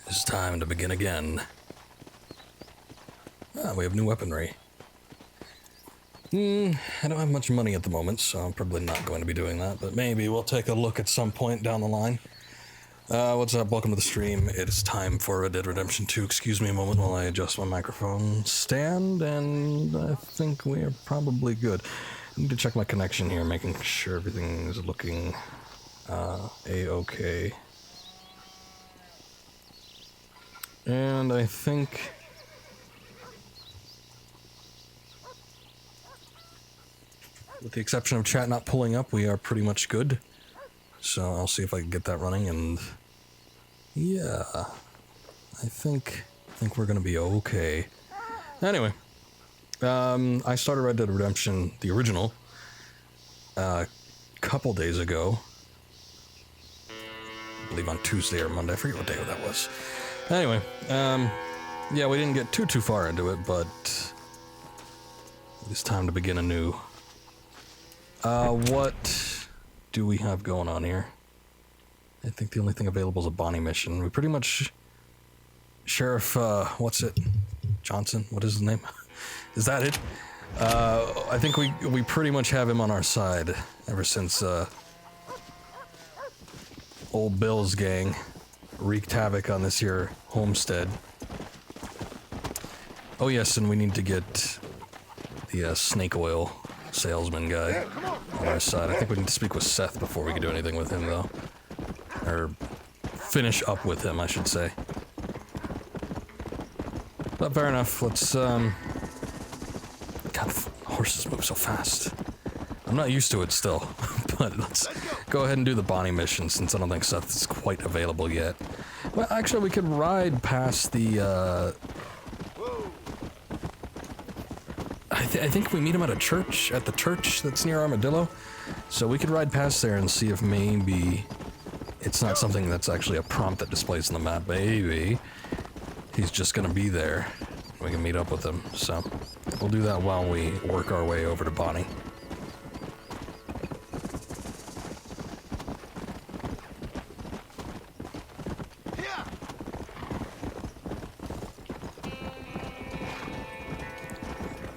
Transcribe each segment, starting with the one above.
It's time to begin again. Ah, we have new weaponry. I don't have much money at the moment, so I'm probably not going to be doing that, but maybe we'll take a look at some point down the line. What's up? Welcome to the stream. It is time for Red Dead Redemption 2. Excuse me a moment while I adjust my microphone stand, and I think we are probably good. I need to check my connection here, making sure everything is looking A-okay. And I think... with the exception of chat not pulling up, we are pretty much good. So I'll see if I can get that running, and... yeah... I think we're gonna be okay. Anyway. I started Red Dead Redemption, the original, a couple days ago. I believe on Tuesday or Monday, I forget what day that was. Anyway, yeah, we didn't get too far into it, but it's time to begin anew. What do we have going on here? I think the only thing available is a Bonnie mission. We pretty much... Sheriff, what's it? Johnson? What is his name? Is that it? I think we pretty much have him on our side ever since, old Bill's gang wreaked havoc on this here homestead. Oh yes, and we need to get the, snake oil salesman guy on our side. I think we need to speak with Seth before we can do anything with him, though. Or finish up with him, I should say. But fair enough, let's, God, horses move so fast. I'm not used to it still, but let's go ahead and do the Bonnie mission since I don't think Seth is quite available yet. Well, actually, we could ride past the, I think we meet him at a church, at the church that's near Armadillo. So we could ride past there and see if maybe it's not something that's actually a prompt that displays on the map. Maybe he's just gonna be there. We can meet up with him. So we'll do that while we work our way over to Bonnie.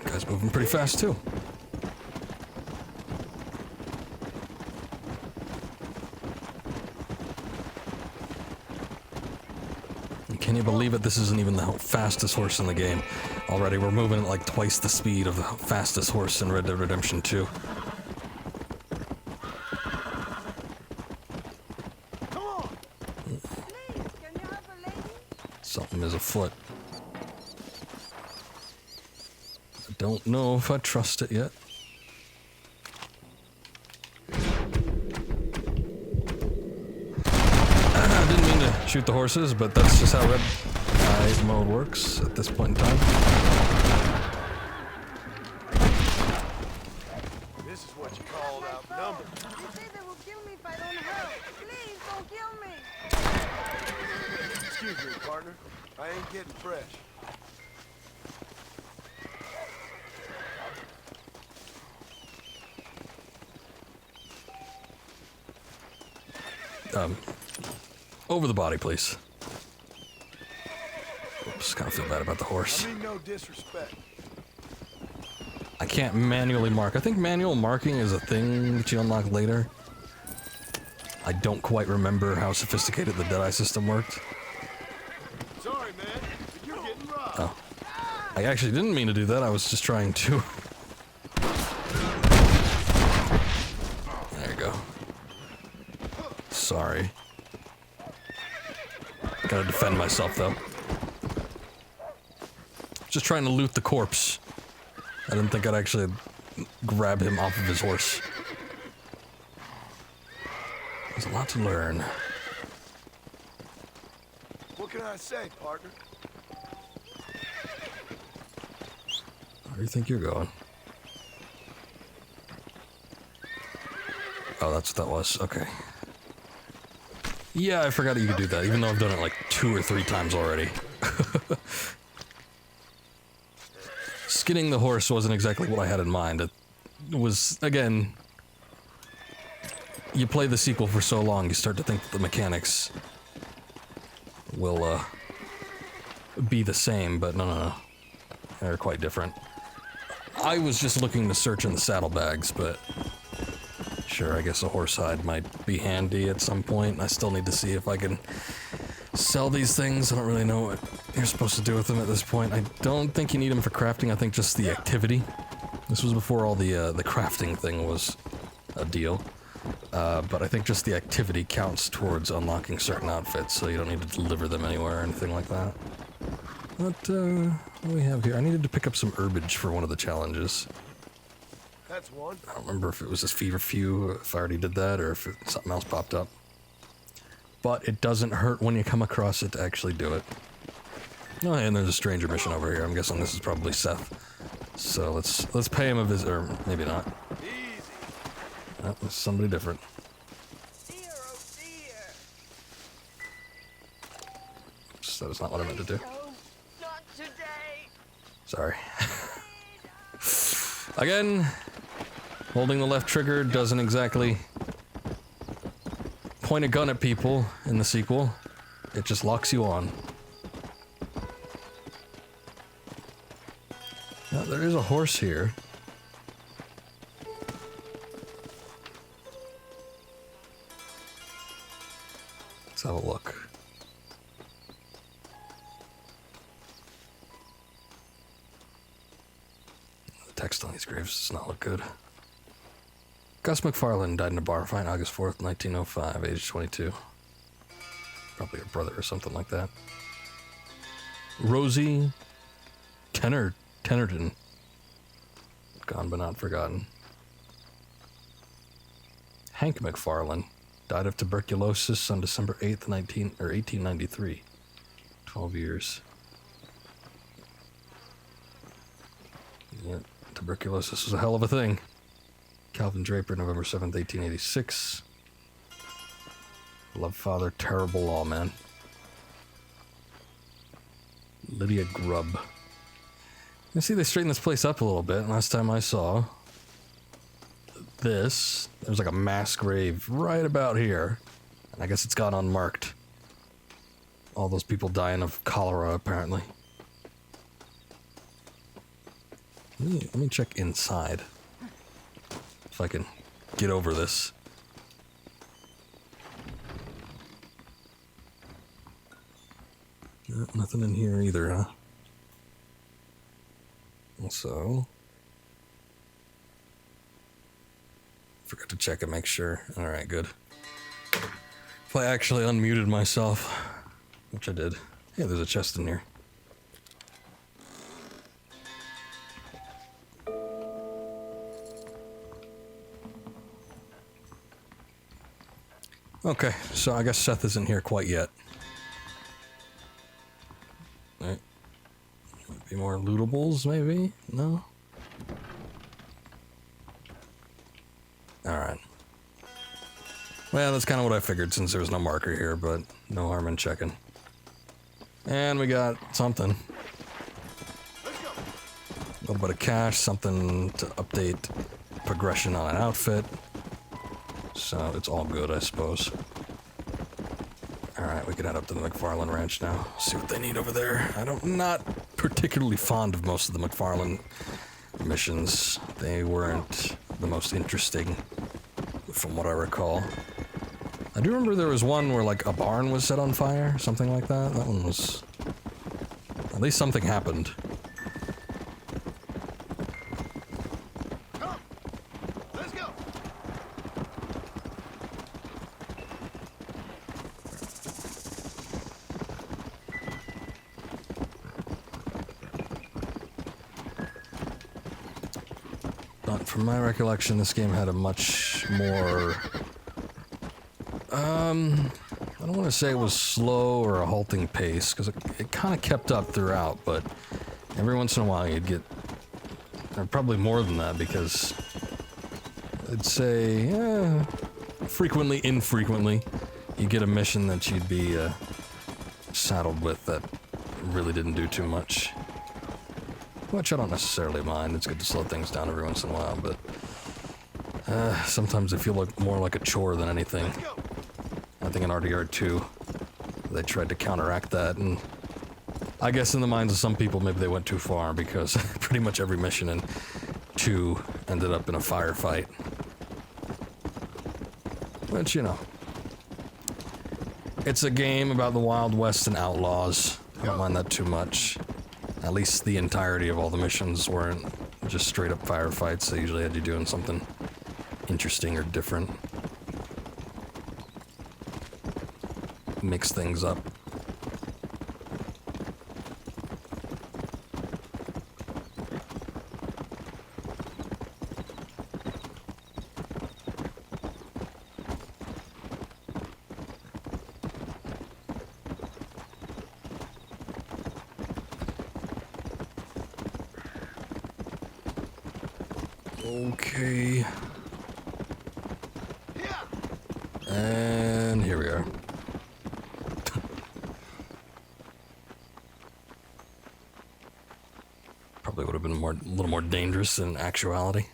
Guy's moving pretty fast too. Can you believe it? This isn't even the fastest horse in the game. Already we're moving at like twice the speed of the fastest horse in Red Dead Redemption 2. Come on. Please, can you have a lady? Something is afoot. I don't know if I trust it yet. I didn't mean to shoot the horses, but that's just how Red Eye mode works at this point in time. This is what you call outnumbered. You say they will kill me if I don't help. Please, don't kill me. Excuse me, partner. I ain't getting fresh. Over the body, please. Oops, kind of feel bad about the horse. I mean no disrespect. I can't manually mark. I think manual marking is a thing that you unlock later. I don't quite remember how sophisticated the Deadeye system worked. Sorry, man, but you're getting robbed. Oh. I actually didn't mean to do that. I was just trying to... There you go. Sorry. Gotta defend myself, though. Just trying to loot the corpse. I didn't think I'd actually grab him off of his horse. There's a lot to learn. What can I say, partner? Where do you think you're going? Oh, that's what that was. Okay. Yeah, I forgot that you could do that, even though I've done it like 2 or 3 times already. Skinning the horse wasn't exactly what I had in mind. It was, again... You play the sequel for so long, you start to think that the mechanics will be the same, but no. They're quite different. I was just looking to search in the saddlebags, but sure, I guess a horse hide might be handy at some point. I still need to see if I can sell these things. I don't really know what you're supposed to do with them at this point. I don't think you need them for crafting. I think just the activity. This was before all the crafting thing was a deal. But I think just the activity counts towards unlocking certain outfits, so you don't need to deliver them anywhere or anything like that. What do we have here? I needed to pick up some herbage for one of the challenges. That's one. I don't remember if it was this feverfew, if I already did that, or if something else popped up. But it doesn't hurt when you come across it to actually do it. Oh, and there's a stranger mission over here. I'm guessing this is probably Seth. So let's pay him a visit, or maybe not. Easy. Oh, it's somebody different. Dear, oh dear. Oops, that is not what I meant to do. No, not today. Sorry. Again, holding the left trigger doesn't exactly point a gun at people in the sequel. It just locks you on. Now, there is a horse here. Let's have a look. The text on these graves does not look good. Gus McFarlane died in a bar fight August 4th, 1905, age 22. Probably a brother or something like that. Rosie Tenerton. Gone but not forgotten. Hank McFarlane died of tuberculosis on December 8th, 1893. 12 years. Yeah, tuberculosis was a hell of a thing. Calvin Draper, November 7th, 1886. Love Father, Terrible Lawman. Lydia Grubb. You see, they straightened this place up a little bit. Last time I saw this, there was like a mass grave right about here. And I guess it's gone unmarked. All those people dying of cholera, apparently. Let me check inside. If I can get over this. Nothing in here either, huh? Also, forgot to check and make sure. Alright, good. If I actually unmuted myself, which I did. Yeah, there's a chest in here. Okay, so I guess Seth isn't here quite yet. Alright. Might be more lootables, maybe? No? Alright. Well, that's kind of what I figured since there was no marker here, but no harm in checking. And we got something. A little bit of cash, something to update progression on an outfit. So it's all good, I suppose. Alright, we can head up to the McFarlane Ranch now. See what they need over there. I'm not particularly fond of most of the McFarlane missions. They weren't the most interesting, from what I recall. I do remember there was one where, like, a barn was set on fire, something like that. That one was... At least something happened. Come. Let's go. But from my recollection, this game had a much more... I don't want to say it was slow or a halting pace, because it kind of kept up throughout, but every once in a while you'd get... Or probably more than that, because... I'd say, frequently, infrequently, you get a mission that you'd be saddled with that really didn't do too much. Which I don't necessarily mind. It's good to slow things down every once in a while, but sometimes they feel like more like a chore than anything. Let's go. I think in RDR 2, they tried to counteract that and I guess in the minds of some people, maybe they went too far because pretty much every mission in 2 ended up in a firefight. But, you know, it's a game about the Wild West and outlaws. I don't mind that too much. At least the entirety of all the missions weren't just straight up firefights. They usually had you doing something interesting or different. Mix things up. Okay. And here we are. Probably would have been a little more dangerous in actuality.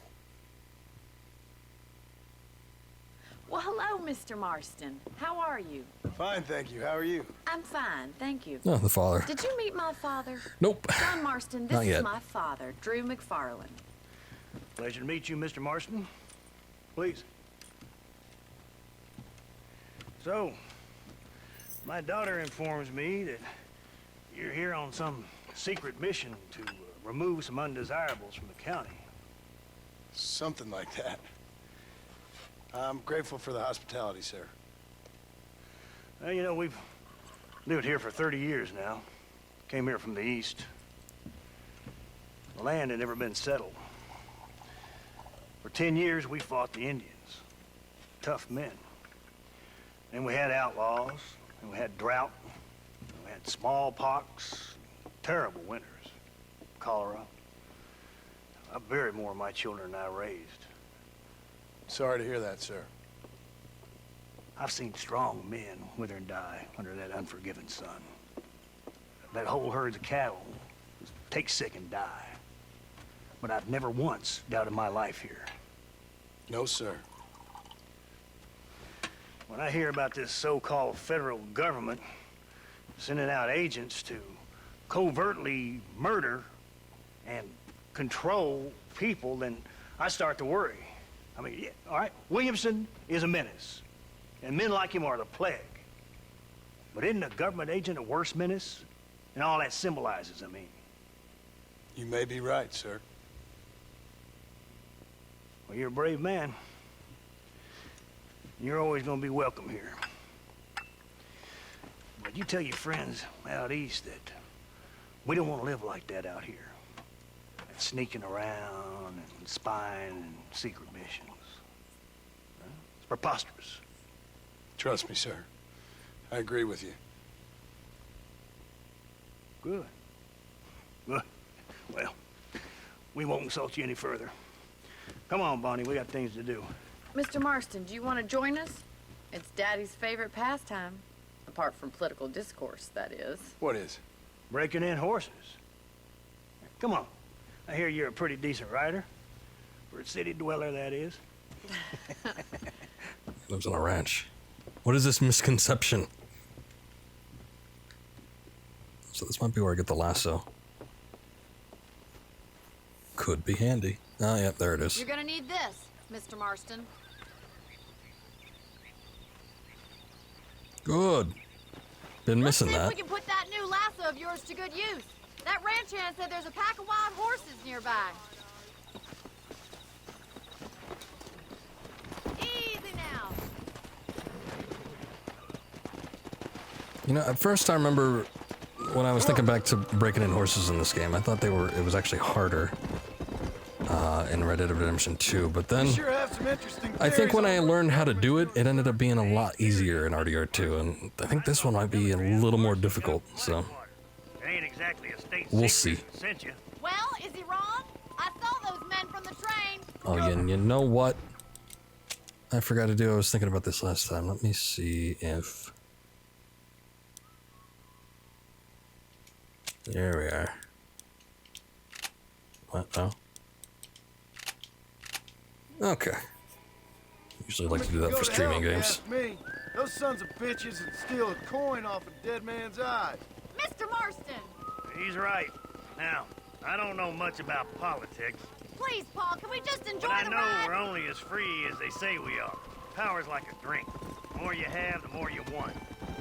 Well, hello, Mr. Marston. How are you? Fine, thank you. How are you? I'm fine, thank you. Oh, the father. Did you meet my father? Nope. John Marston, this Not is yet. my father, Drew McFarland. Pleasure to meet you, Mr. Marston. Please. So, my daughter informs me that you're here on some secret mission to remove some undesirables from the county. Something like that. I'm grateful for the hospitality, sir. Well, you know, we've lived here for 30 years now. Came here from the east. The land had never been settled. For 10 years, we fought the Indians. Tough men. And we had outlaws, and we had drought, and we had smallpox, terrible winters, cholera. I buried more of my children than I raised. Sorry to hear that, sir. I've seen strong men wither and die under that unforgiving sun. That whole herds of cattle take sick and die. But I've never once doubted my life here. No, sir. When I hear about this so-called federal government sending out agents to covertly murder and control people, then I start to worry. I mean, yeah, all right, Williamson is a menace, and men like him are the plague. But isn't a government agent a worse menace? And all that symbolizes, I mean. You may be right, sir. Well, you're a brave man. You're always gonna be welcome here. But you tell your friends out east that we don't want to live like that out here. That sneaking around and spying and secret missions. Huh? It's preposterous. Trust me, sir. I agree with you. Good. Good. Well, we won't insult you any further. Come on, Bonnie, we got things to do. Mr. Marston, do you want to join us? It's Daddy's favorite pastime. Apart from political discourse, that is. What is? Breaking in horses. Come on. I hear you're a pretty decent rider. For a city dweller, that is. Lives on a ranch. What is this misconception? So this might be where I get the lasso. Could be handy. Oh, yeah, there it is. You're gonna need this, Mr. Marston. Good. Been Let's see missing if that. we can put that new lasso of yours to good use. That ranch hand said there's a pack of wild horses nearby. Easy now. You know, at first I remember when I was thinking back to breaking in horses in this game, I thought it was actually harder in Red Dead Redemption 2, but then Sure have some interesting I think theories when on I the learned how to do it, it ended up being a lot easier in RDR2, and I think this one might be a little more difficult, so It ain't exactly a state we'll secret see. that sent you. Well, is he wrong? I saw those men from the train. Oh, you know what? I forgot to do. I was thinking about this last time. Let me see if... There we are. What? Oh. Okay. Usually like to do that for streaming games. Me. Those sons of bitches would steal a coin off a dead man's eyes. Mr. Marston! he's right. Now, I don't know much about politics, Please, Paul, can we just enjoy but I the know ride? we're only as free as they say we are. Power's like a drink. The more you have, the more you want.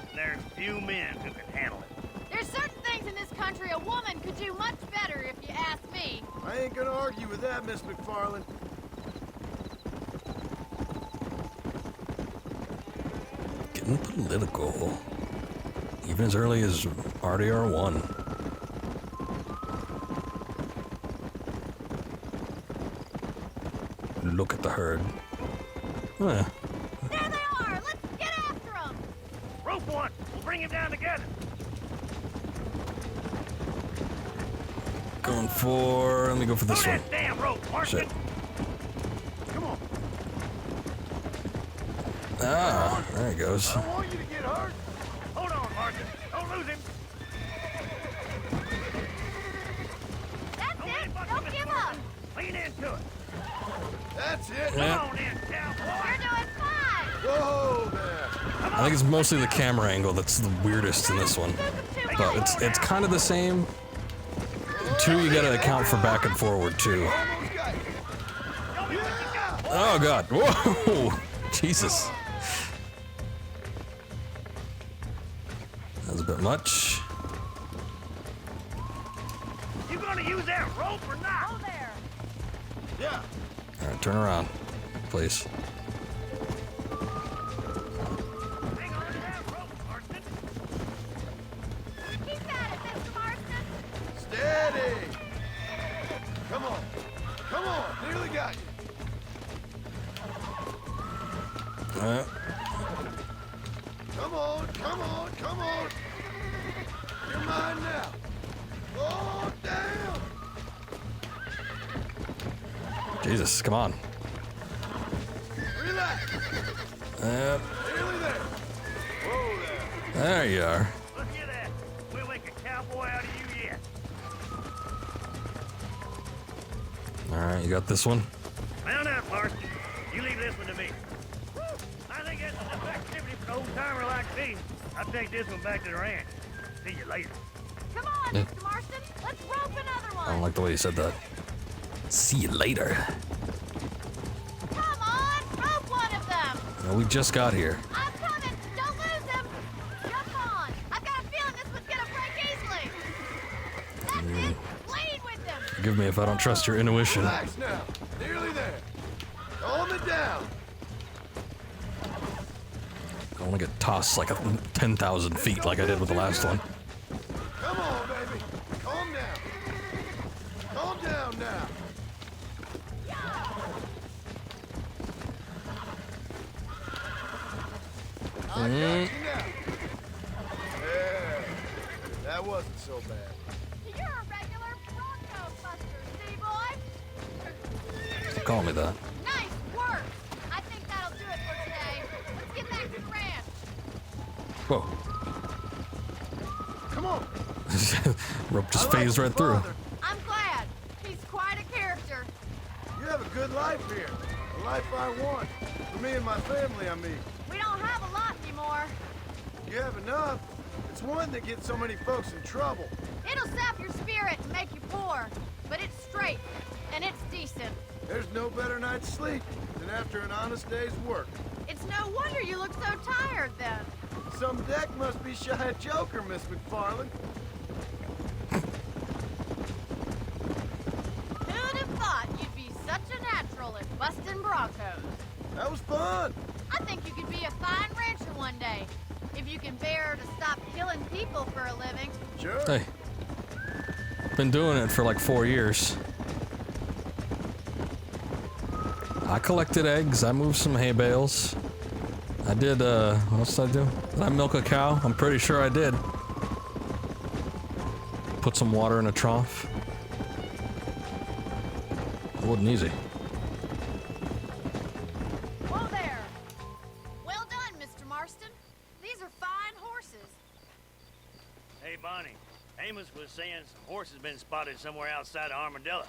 And there's few men who can handle it. There's certain things in this country a woman could do much better, if you ask me. I ain't gonna argue with that, Miss McFarland. Getting political. Even as early as RDR1. Look at the herd. Oh, yeah. There they are! Let's get after them! Rope one! We'll bring him down together! Going for... Let me go for this Throw one. that damn rope, Marston! Shit. Come on. Ah, there he goes. I don't want you to get hurt. Hold on, Marston. Don't lose him. That's Don't it! worry about Don't him, give Mr. up! Lean into it. That's it. Yeah. Come on in, cowboy. You're doing fine! Whoa there. I think it's mostly the camera angle that's the weirdest in this one. But it's kind of the same. Two, you gotta account for back and forward too. Almost got you. Show me what you got. Oh god, whoa! Jesus. That was a bit much. You gonna use that rope or not? Oh, there! Yeah. Alright, turn around, please. Hang on to that rope, Marston. Keep at it, Mr. Marston! Steady. Come on. Come on. Nearly got you. Come on. Come on. Come on. You're mine now. Oh, damn. Jesus, come on. Relax. Yep, Nearly there. Whoa there. there you are. Look at that. We'll make a cowboy out of you yet. Alright, you got this one? Mount up, Marston. You leave this one to me. I think that's enough activity for an old-timer like me. I'll take this one back to the ranch. See you later. Come on, Yeah. Mr. Marston! Let's rope another I don't one! like the way you said that. See you later. Come on! Rope one of them! Well, we just got here. I'm coming! Don't lose him! Jump on! I've got a feeling this one's gonna break easily! That's it! Lead with them! Forgive me if I don't trust your intuition. Relax now. Nearly there. Calm it down. I don't want to get tossed like 10,000 feet like I did with the last one. Come on, baby. Calm down. Calm down now. I got you now. Yeah. That wasn't so bad. You're a regular Bronco buster, C-boy! Call me that. Nice work! I think that'll do it for today. Let's get back to the ranch. Whoa. Come on. Rope just I like phased your right through. father. I'm glad. He's quite a character. You have a good life here. The life I want. For me and my family, I mean. We don't have a lot anymore. You have enough. It's one that gets so many folks in trouble. It'll sap your spirit and make you poor. But it's straight, and it's decent. There's no better night's sleep than after an honest day's work. It's no wonder you look so tired then. Some deck must be shy of Joker, Miss McFarland. Who'd have thought you'd be such a natural at busting Broncos? That was fun. I think you could be a fine rancher one day. If you can bear to stop killing people for a living. Sure. Hey. Been doing it for like 4 years. I collected eggs, I moved some hay bales. I did, what else did I do? Did I milk a cow? I'm pretty sure I did. Put some water in a trough. It wasn't easy. Whoa there! Well done, Mr. Marston. These are fine horses. Hey, Bonnie. Amos was saying some horses been spotted somewhere outside of Armadillo.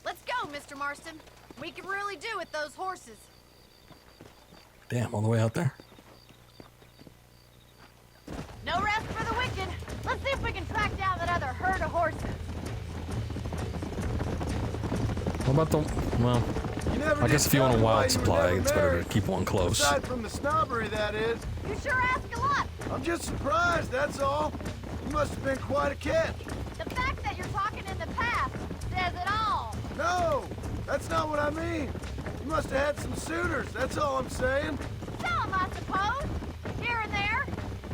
Let's go, Mr. Marston. We can really do with those horses. Damn, all the way out there? No rest for the wicked. Let's see if we can track down that other herd What about the... Well, You never I did guess if you tell want a me why wild you were supply, never it's better to married. keep one close. Aside from the snobbery, that is. You sure ask a lot. I'm just surprised, that's all. You must have been quite a catch. The fact that you're talking in the past says it all. No, that's not what I mean. You must have had some suitors, that's all I'm saying. Some, I suppose. Here and there.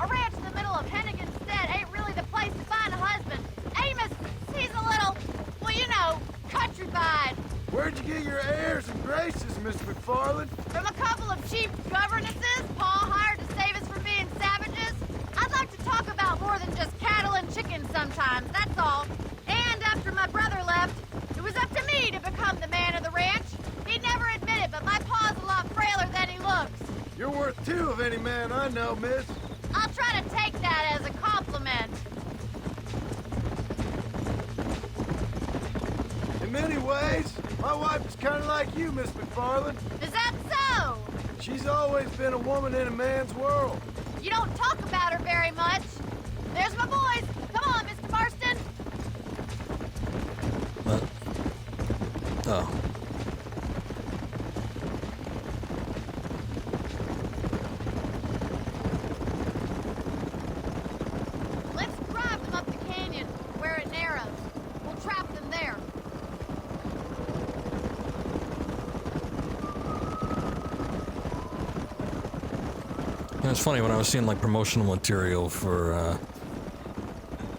A ranch in the middle of Hennigan's Stead ain't really the place to find a husband. Amos, he's a little, well, you know, countrified. Where'd you get your airs and graces, Miss McFarland? From a couple of cheap governesses Paul hired to save us from being savages. I'd like to talk about more than just cattle and chickens sometimes, that's all. And after my brother left, it was up to me to become the man of the ranch. He'd never admit it, but my pa's a lot frailer than he looks. You're worth two of any man I know, miss. I'll try to take that as a compliment. In many ways, my wife is kind of like you, Miss McFarland. Is that so? She's always been a woman in a man's world. You don't talk about her very much. There's my boys. Come on, Mr. Marston. Oh. Let's drive them up the canyon where it narrows. We'll trap them there. You know, it's funny, when I was seeing like promotional material for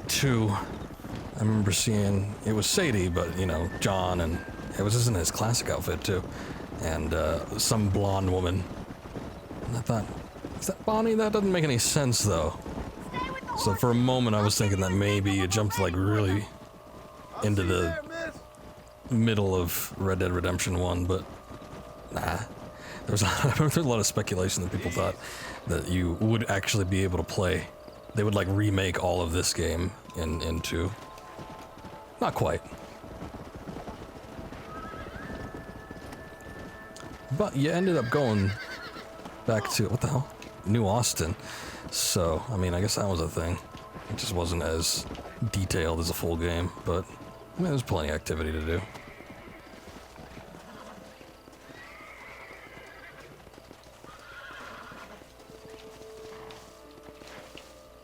2, I remember seeing, it was Sadie, but you know, John, and it was just in his classic outfit too, and some blonde woman. And I thought, is that Bonnie? That doesn't make any sense though. Stay with the So for a moment I was thinking that maybe you jumped like really I'll into see you the there, miss. middle of Red Dead Redemption 1, but nah. There was a lot of speculation that people thought that you would actually be able to play. They would like remake all of this game into... Not quite. But you ended up going back to, what the hell? New Austin. So, I mean, I guess that was a thing. It just wasn't as detailed as a full game, but I mean, there's plenty of activity to do.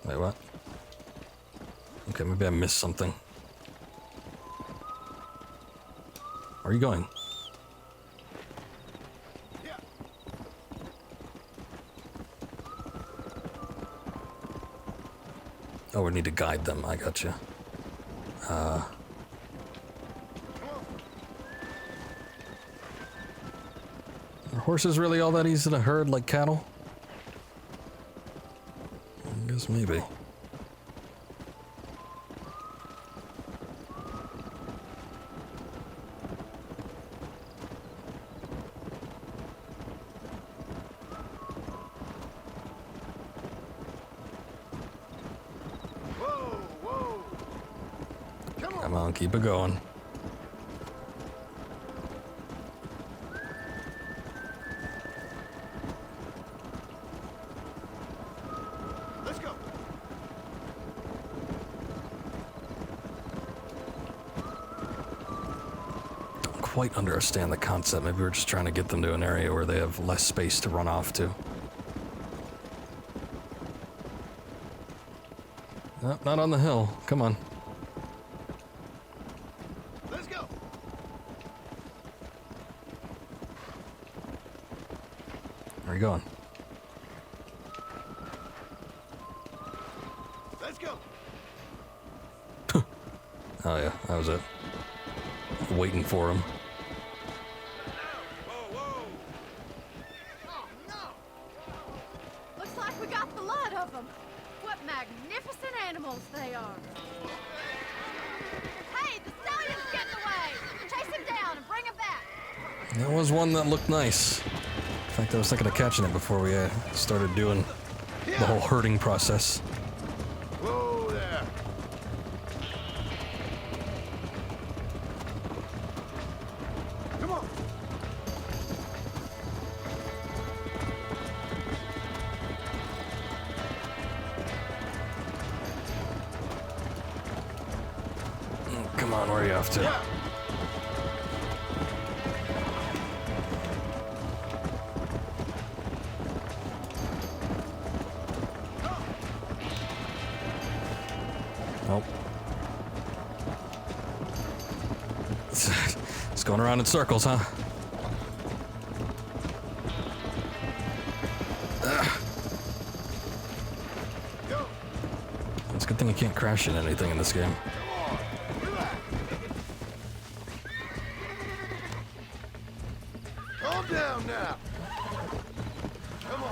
Wait, what? Okay, maybe I missed something. Where are you going? Yeah. Oh, we need to guide them. I gotcha. Are horses really all that easy to herd like cattle? I guess maybe. Whoa, whoa. Come on. Come on, keep it going. Let's go. Don't quite understand the concept. Maybe we're just trying to get them to an area where they have less space to run off to. No, not on the hill. Come on. Let's go. Where are you going? Let's go. Oh yeah, that was it. Waiting for him. Oh, no. Looks like we got the lot of them. What magnificent animals they are. Hey, the stallion's getting away. Chase him down and bring him back. There was one that looked nice. In fact, I was thinking of catching it before we started doing the whole herding process. Whoa there. Come on. Come on, where are you off to? Yeah. Oh. It's going around in circles, huh? It's a good thing you can't crash into anything in this game. Calm down now. Come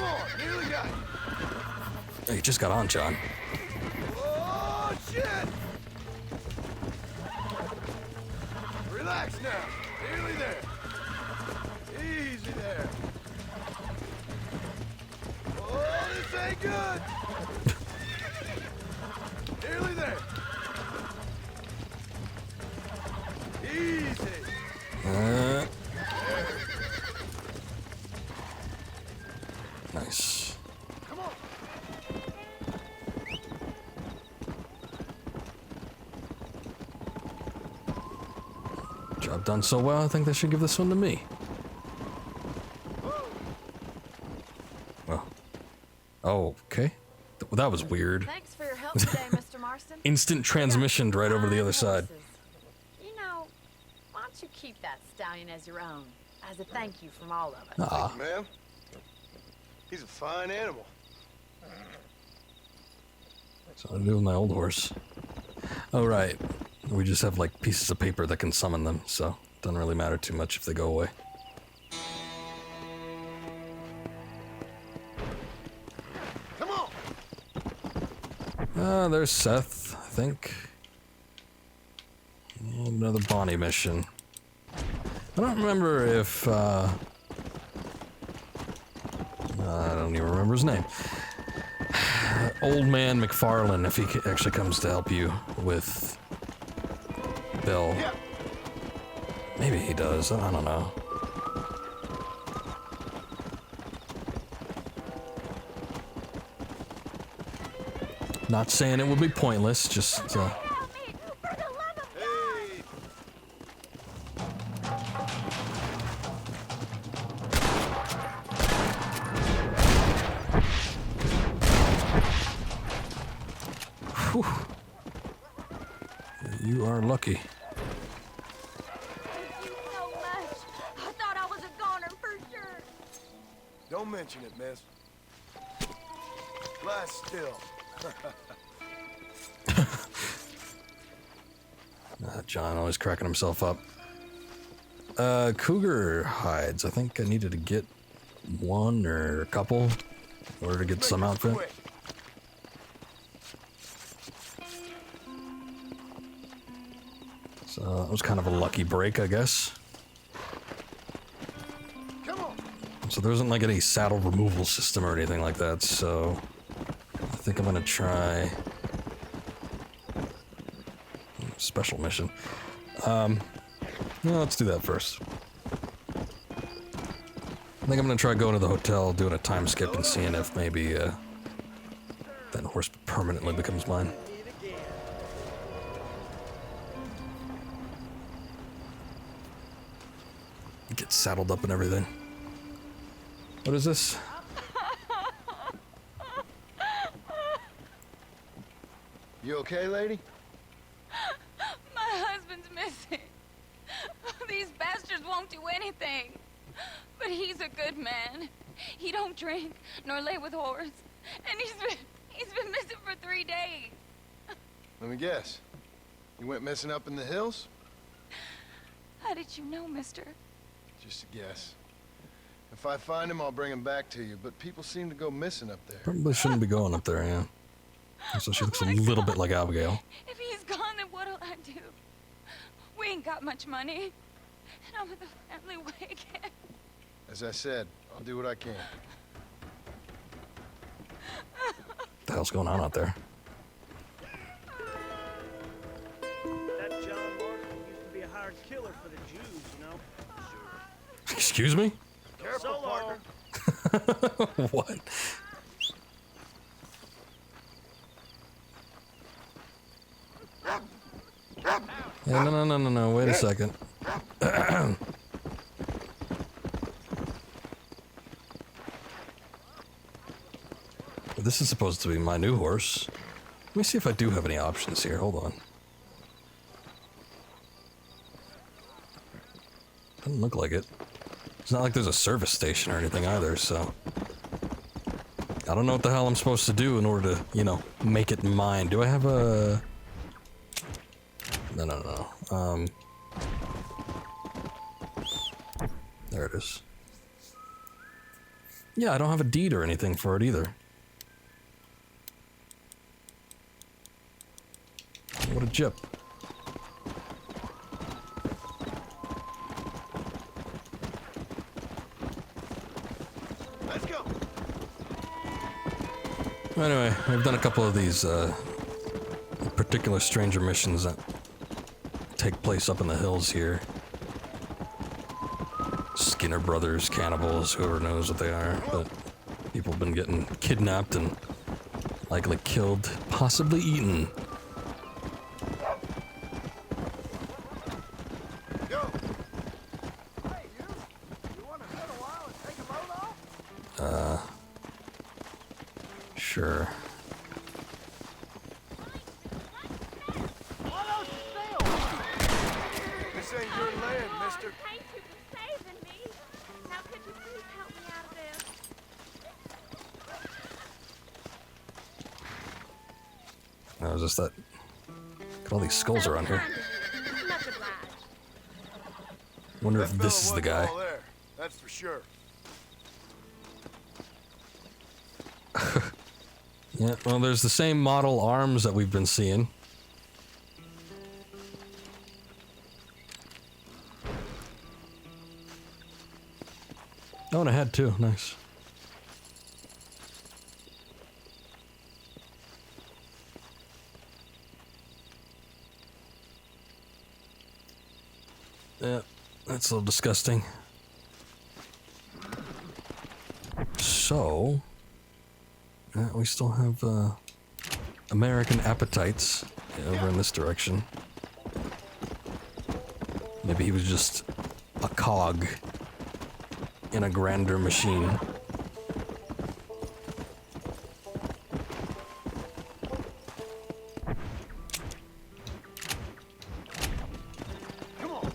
on, nearly got you. Hey, you just got on, John. Oh, shit! Relax now. Nearly there. Easy there. Oh, this ain't good. Nearly there. Easy. Nice. Come on. Job done so well, I think they should give this one to me. Well. Oh, okay. That was weird. Thanks for your help today, Mr. Marston. Instant transmission right over the other side. You know, why don't you keep that stallion as your own, as a thank you from all of us? Ah, Ma'am, he's a fine animal. so I do with my old horse. Oh, right. We just have like pieces of paper that can summon them, so it doesn't really matter too much if they go away. Come on. There's Seth, I think. And another Bonnie mission. I don't remember if, I don't even remember his name. Old Man McFarlane, if he actually comes to help you with Bill. Yeah. Maybe he does, I don't know. Not saying it would be pointless, just, Help me! For the love of Hey. whew. You are lucky. Thank you so much. I thought I was a goner for sure. Don't mention it, miss. Lie still. John always cracking himself up. Cougar hides. I think I needed to get one or a couple in order to get some Make this outfit. quick. So that was kind of a lucky break, I guess. Come on. So there isn't like any saddle removal system or anything like that, so I think I'm gonna try special mission. Let's do that first. I think I'm gonna try going to the hotel, doing a time skip, and seeing if maybe that horse permanently becomes mine. Get saddled up and everything. What is this? You okay, lady? My husband's missing. These bastards won't do anything. But he's a good man. He don't drink nor lay with whores. And he's been missing for 3 days. Let me guess. You went missing up in the hills? How did you know, mister? Just a guess. If I find him, I'll bring him back to you, but people seem to go missing up there. Probably shouldn't be going up there, yeah. So she looks a my little God. bit like Abigail. If he's gone, then what'll I do? We ain't got much money. And I'm with the family way again. As I said, I'll do what I can. What the hell's going on out there? That John Marston used to be a hired killer for the Jews, you know? Sure. Excuse me? Careful, So long. partner. What? Yeah, no, wait a second. This is supposed to be my new horse. me see if I do have any options here. Hold on. Doesn't look like it. It's not like there's a service station or anything either, so... I don't know what the hell I'm supposed to do in order to, you know, make it mine. Do I have a... No. There it is. Yeah, I don't have a deed or anything for it either. What a jip. Let's go. Anyway, we've done a couple of these, particular stranger missions that take place up in the hills here. Skinner Brothers, cannibals, whoever knows what they are, but people have been getting kidnapped and likely killed, possibly eaten. Yo. Hey, you want to sit a while and take a load off? Sure. This ain't your land, mister. Thank you for saving me. Now, could you please help me out of this? Now, is this that? Look at all these skulls around here. Much obliged. Wonder if That this is fella the wasn't guy. all there, that's for sure. Yeah, well, there's the same model arms that we've been seeing. Oh, and a head too. Nice. Yeah, that's a little disgusting. So, we still have American appetites over in this direction. Maybe he was just a cog in a grander machine. Come on.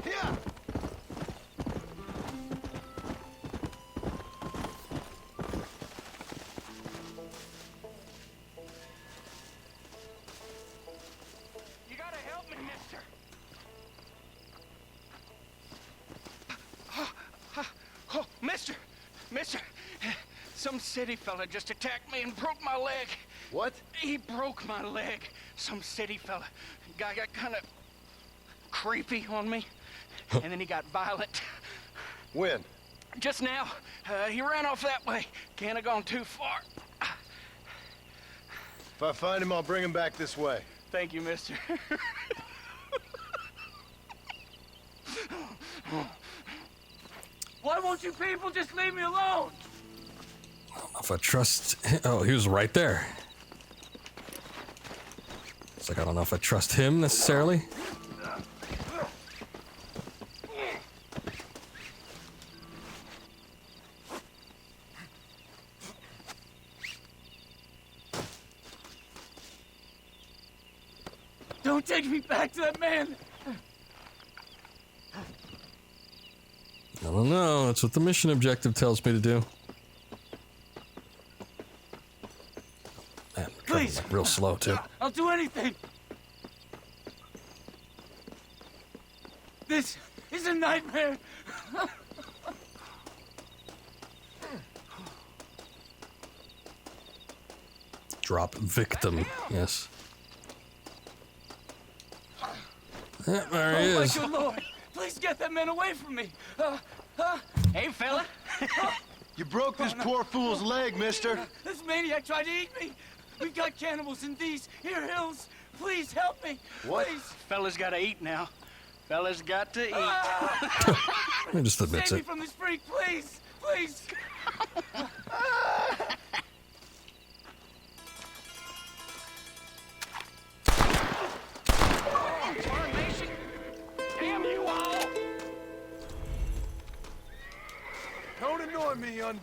Here. You gotta help me, mister. Oh, mister, some city fella just attacked me and broke my leg. What? He broke my leg. Some city fella. Guy got kind of creepy on me, and then he got violent. When? Just now, he ran off that way. Can't have gone too far. If I find him, I'll bring him back this way. Thank you, mister. Why won't you people just leave me alone? If I trust... Oh, he was right there. It's like, I don't know if I trust him necessarily. Don't take me back to that man. I don't know. That's what the mission objective tells me to do. Man, Please. like real slow, too. I'll do anything. This is a nightmare. Drop victim. Yes. Yeah, there he Oh, my is. good Lord. Please get that man away from me. Hey, fella. You broke this poor fool's leg, mister. This maniac tried to eat me. We've got cannibals in these here hills. Please help me. What? Please. Fella's got to eat now. Fella's got to eat. He just admits Save me it. from this freak, please. Please. Tarnation. Damn you all. Don't annoy me, undone.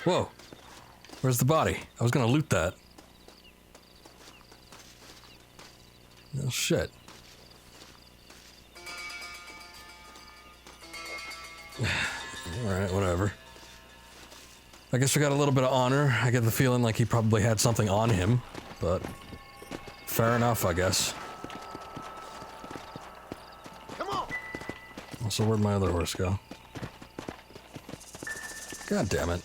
Whoa. Where's the body? I was gonna loot that. Oh, shit. Alright, whatever. I guess we got a little bit of honor. I get the feeling like he probably had something on him, but fair enough, I guess. Come on. Also, where'd my other horse go? God damn it.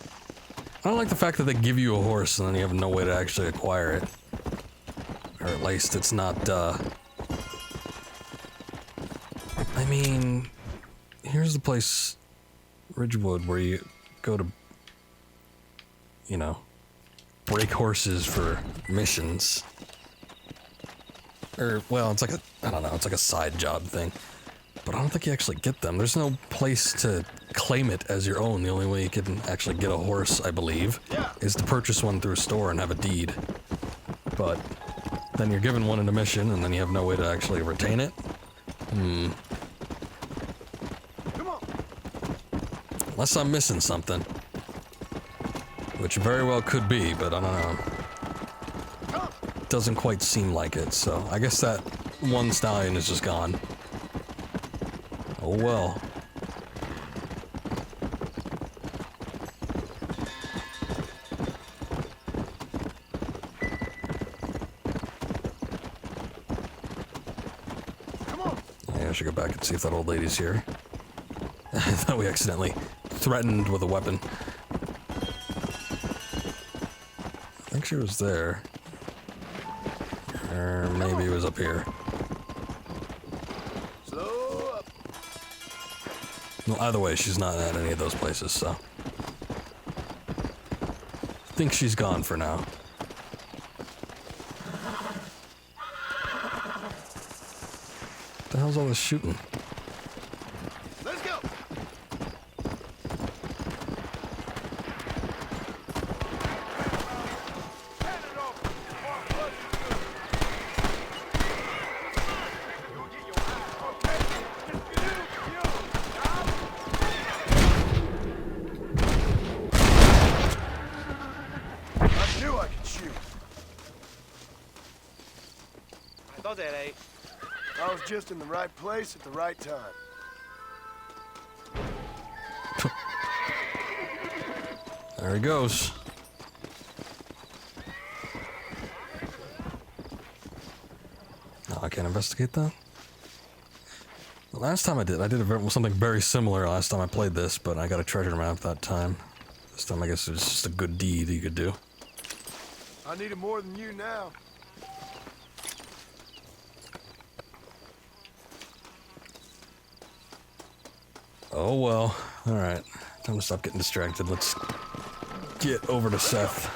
I don't like the fact that they give you a horse and then you have no way to actually acquire it. Or at least it's not, I mean, here's the place, Ridgewood, where you go to, you know, break horses for missions. Or, well, it's like a, I don't know, it's like a side job thing. But I don't think you actually get them. There's no place to claim it as your own. The only way you can actually get a horse, I believe, is to purchase one through a store and have a deed. But then you're given one in a mission, and then you have no way to actually retain it. Come on. Unless I'm missing something. Which very well could be, but I don't know. Doesn't quite seem like it, so I guess that one stallion is just gone. Oh well. Come on. Yeah, I should go back and see if that old lady's here. I thought we accidentally threatened with a weapon. I think she was there. Or maybe it was up here. Slow up. Well, either way, she's not at any of those places, so. I think she's gone for now. What the hell's all this shooting? Let's go. Hand it over. You'll get your ass, okay? I knew I could shoot. I was just in the right place at the right time. There he goes. Oh, I can't investigate that? The last time I did something very similar last time I played this, but I got a treasure map that time. This time I guess it's just a good deed you could do. I need it more than you now. Oh well. Alright. Time to stop getting distracted. Let's get over to Seth.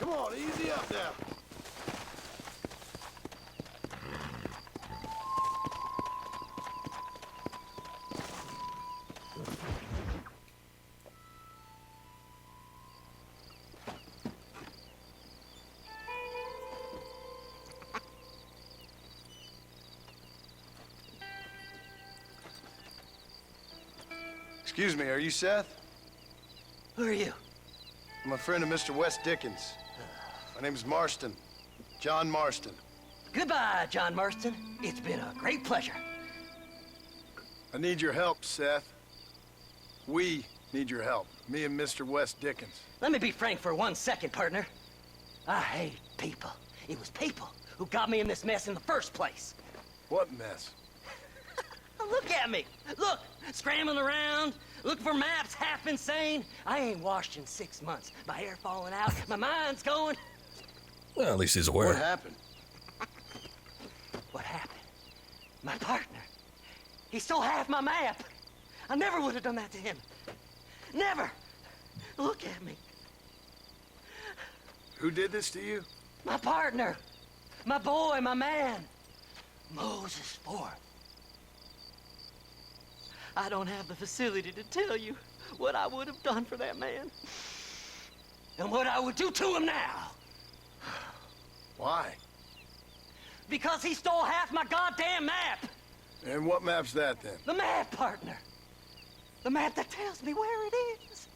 Come on, easy up now. Excuse me, are you Seth? Who are you? I'm a friend of Mr. Wes Dickens. My name is Marston. John Marston. Goodbye, John Marston. It's been a great pleasure. I need your help, Seth. We need your help. Me and Mr. Wes Dickens. Let me be frank for 1 second, partner. I hate people. It was people who got me in this mess in the first place. What mess? Look at me. Look, scrambling around, looking for maps, half insane. I ain't washed in 6 months. My hair falling out, my mind's going. Well, at least he's aware. What happened? What happened? My partner. He stole half my map. I never would have done that to him. Never. Look at me. Who did this to you? My partner. My boy, my man. Moses Forth. I don't have the facility to tell you what I would have done for that man. And what I would do to him now. Why? Because he stole half my goddamn map. And what map's that, then? The map, partner. The map that tells me where it is.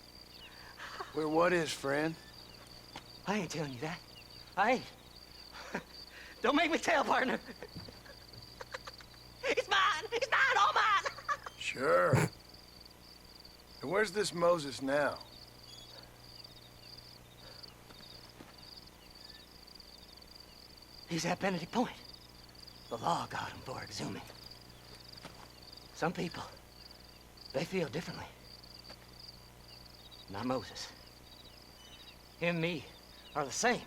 Where what is, friend? I ain't telling you that. I ain't. Don't make me tell, partner. It's mine! It's mine! All mine! Sure. And where's this Moses now? He's at Benedict Point. The law got him for exhuming. Some people, they feel differently. Not Moses. Him and me are the same.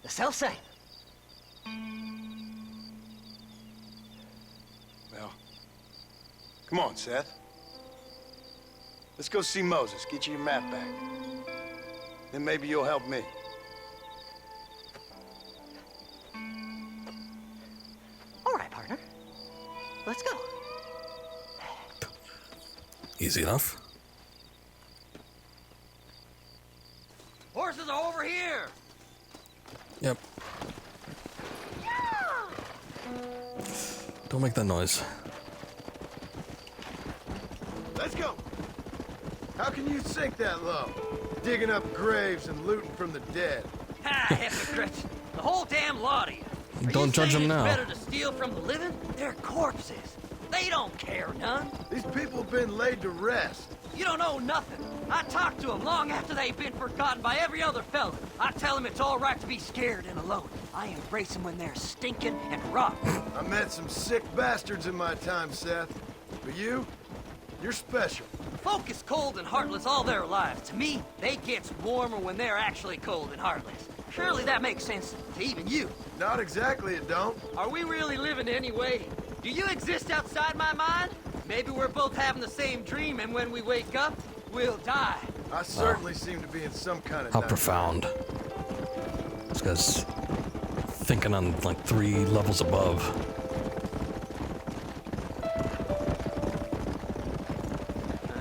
The self-same. Well, come on, Seth. Let's go see Moses, get you your map back. Then maybe you'll help me. All right, partner. Let's go. Easy enough. Horses are over here. Yep. Don't make that noise. Let's go. How can you sink that low? Digging up graves and looting from the dead. Ha, hypocrites. The whole damn lot of you. Are Don't you judge saying them it's now. better to steal from the living? They're corpses. They don't care none. These people have been laid to rest. You don't know nothing. I talk to them long after they've been forgotten by every other fella. I tell them it's all right to be scared and alone. I embrace them when they're stinking and rotten. I met some sick bastards in my time, Seth. But you're special. Folk is cold and heartless all their lives. To me, they gets warmer when they're actually cold and heartless. Surely that makes sense to even you. Not exactly, it don't. Are we really living anyway? Do you exist outside my mind? Maybe we're both having the same dream, and when we wake up, we'll die. I certainly seem to be in some kind of How nightmare. profound. This guy's thinking on like 3 levels above.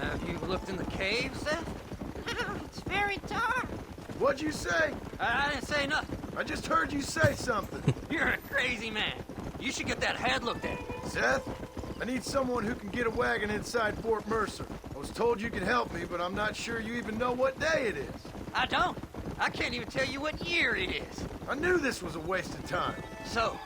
Have you looked in the cave, Seth? It's very dark. What'd you say? I didn't say nothing. I just heard you say something. You're a crazy man. You should get that head looked at. Seth, I need someone who can get a wagon inside Fort Mercer. I was told you could help me, but I'm not sure you even know what day it is. I don't. I can't even tell you what year it is. I knew this was a waste of time. So,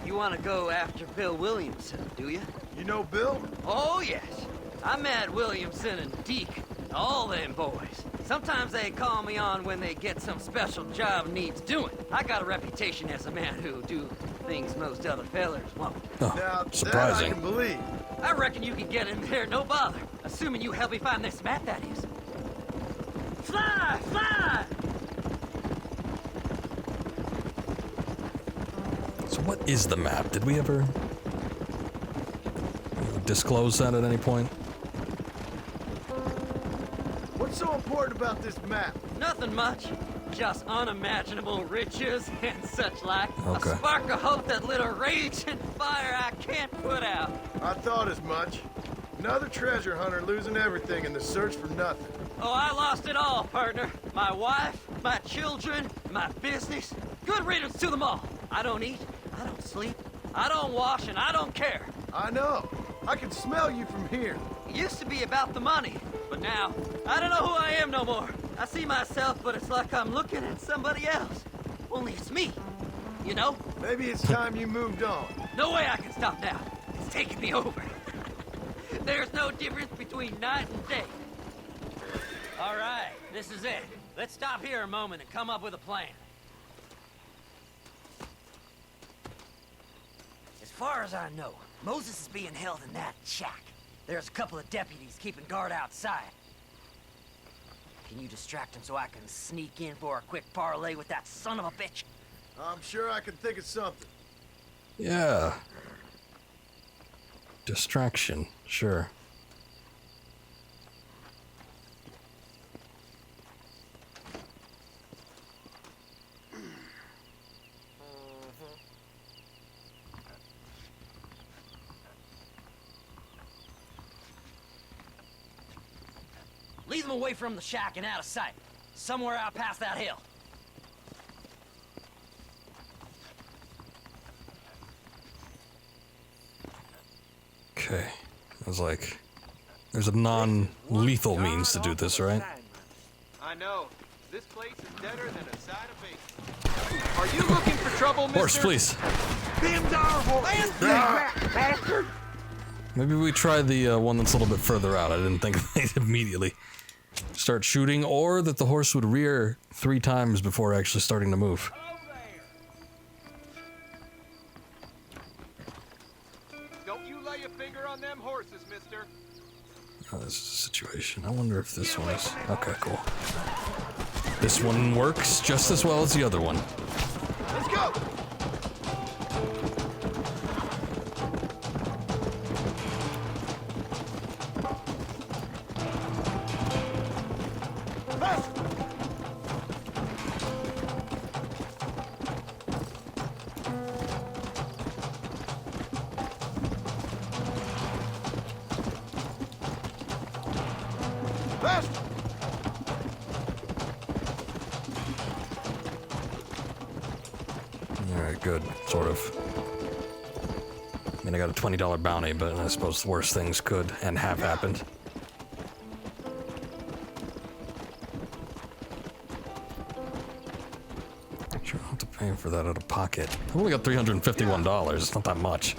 you want to go after Bill Williamson, do you? You know Bill? Oh, yes. I met Williamson and Deke, and all them boys. Sometimes they call me on when they get some special job needs doing. I got a reputation as a man who'll do things most other fellers won't. Oh, Now, that I surprising. can believe. I reckon you can get in there, no bother. Assuming you help me find this map, that is. Fly! Fly! So what is the map? Did we ever disclose that at any point? What's so important about this map? Nothing much. Just unimaginable riches and such like. Okay. A spark of hope that lit a raging fire I can't put out. I thought as much. Another treasure hunter losing everything in the search for nothing. Oh, I lost it all, partner. My wife, my children, my business. Good riddance to them all. I don't eat, I don't sleep, I don't wash, and I don't care. I know. I can smell you from here. It used to be about the money, but now, I don't know who I am no more. I see myself, but it's like I'm looking at somebody else. Only it's me, you know? Maybe it's time you moved on. No way I can stop now. It's taking me over. There's no difference between night and day. All right, this is it. Let's stop here a moment and come up with a plan. As far as I know, Moses is being held in that shack. There's a couple of deputies keeping guard outside. Can you distract him so I can sneak in for a quick parlay with that son of a bitch? I'm sure I can think of something. Yeah. Distraction, sure. Lead them away from the shack and out of sight. Somewhere out past that hill. Okay. I was like, there's a non-lethal means to do this, right? I know. This place is deader than a side of bacon. Are you looking for trouble, mister? Horse, please. Them's our horse. Bastard! Maybe we try the one that's a little bit further out. I didn't think they'd immediately start shooting, or that the horse would rear 3 times before actually starting to move. Don't you lay a finger on them horses, mister. Oh, this is a situation. I wonder if this one is... Okay, cool. This one works just as well as the other one. Let's go! Alright, good. Sort of. I mean, I got a $20 bounty, but I suppose the worst things could and have happened. Sure, I'll have to pay for that out of pocket. I've only got $351. It's not that much.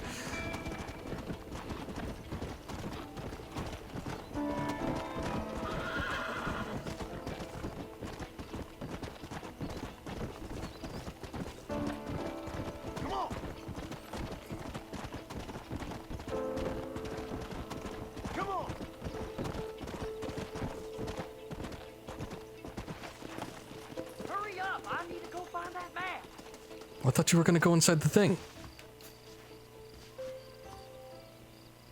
I thought you were gonna go inside the thing.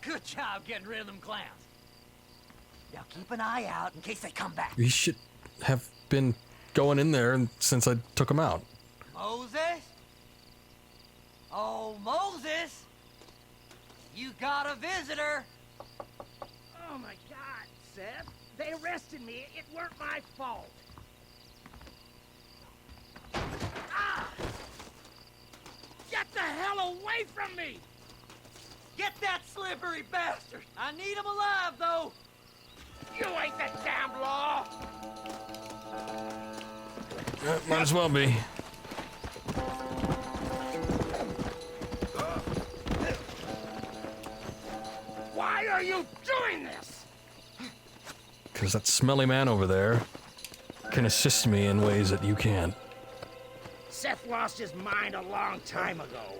Good job getting rid of them clowns. Now keep an eye out in case they come back. You should have been going in there since I took him out. Moses? Oh, Moses! You got a visitor. Oh my God, Seth. They arrested me. It weren't my fault. Ah! Get the hell away from me! Get that slippery bastard! I need him alive, though! You ain't the damn law! Might as well be. Why are you doing this? Because that smelly man over there can assist me in ways that you can't. Seth lost his mind a long time ago.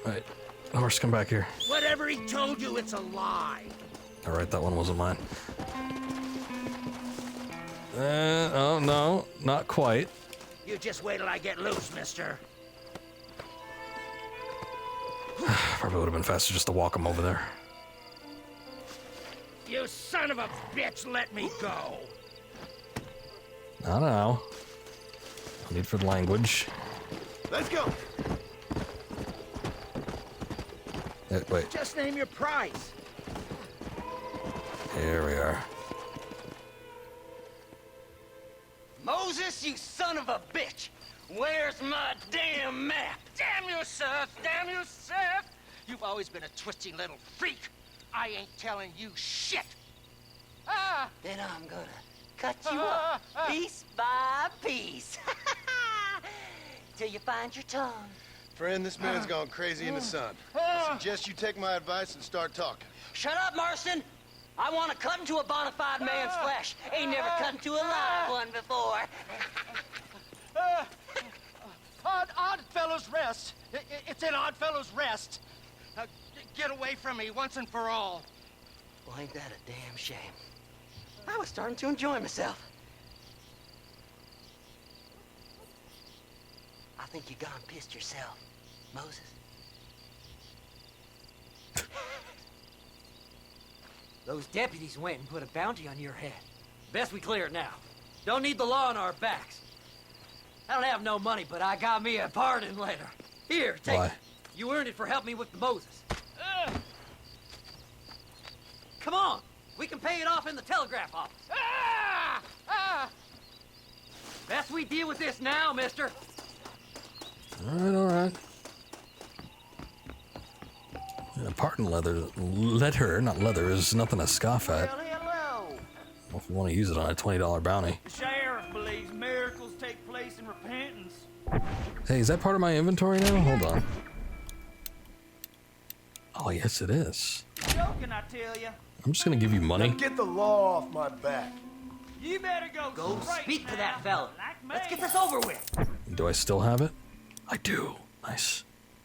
Alright, horse, come back here. Whatever he told you, it's a lie. Alright, that one wasn't mine. Oh, no, not quite. You just wait till I get loose, mister. Probably would have been faster just to walk him over there. You son of a bitch, let me go. I don't know. No need for the language. Let's go! Wait, Just name your price. here we are. Moses, you son of a bitch! Where's my damn map? Damn you, Seth! Damn you, Seth! You've always been a twisting little freak. I ain't telling you shit. Ah! Then I'm gonna cut you up piece by piece. Till you find your tongue. Friend, this man's gone crazy in the sun. I suggest you take my advice and start talking. Shut up, Marston! I want to cut into a bona fide man's flesh. Ain't never cut into a live one before. Oddfellows Rest. It's in Oddfellows Rest. Get away from me once and for all. Well, ain't that a damn shame? I was starting to enjoy myself. I think you gone pissed yourself, Moses. Those deputies went and put a bounty on your head. Best we clear it now. Don't need the law on our backs. I don't have no money, but I got me a pardon letter. Here, take Why? it. You earned it for helping me with the Moses. Come on, we can pay it off in the telegraph office. Best we deal with this now, mister. Alright, alright. pardon letter, not leather, is nothing to scoff at. Well, hello. Well, if you want to use it on a $20 bounty. The sheriff believes miracles take place in repentance. Hey, is that part of my inventory now? Hold on. Oh, yes, it is. Joking, I tell you. I'm just gonna give you money. Get the law off my back. You better go straight speak to now, that fella. like me. Let's get this over with. Do I still have it? I do. Nice.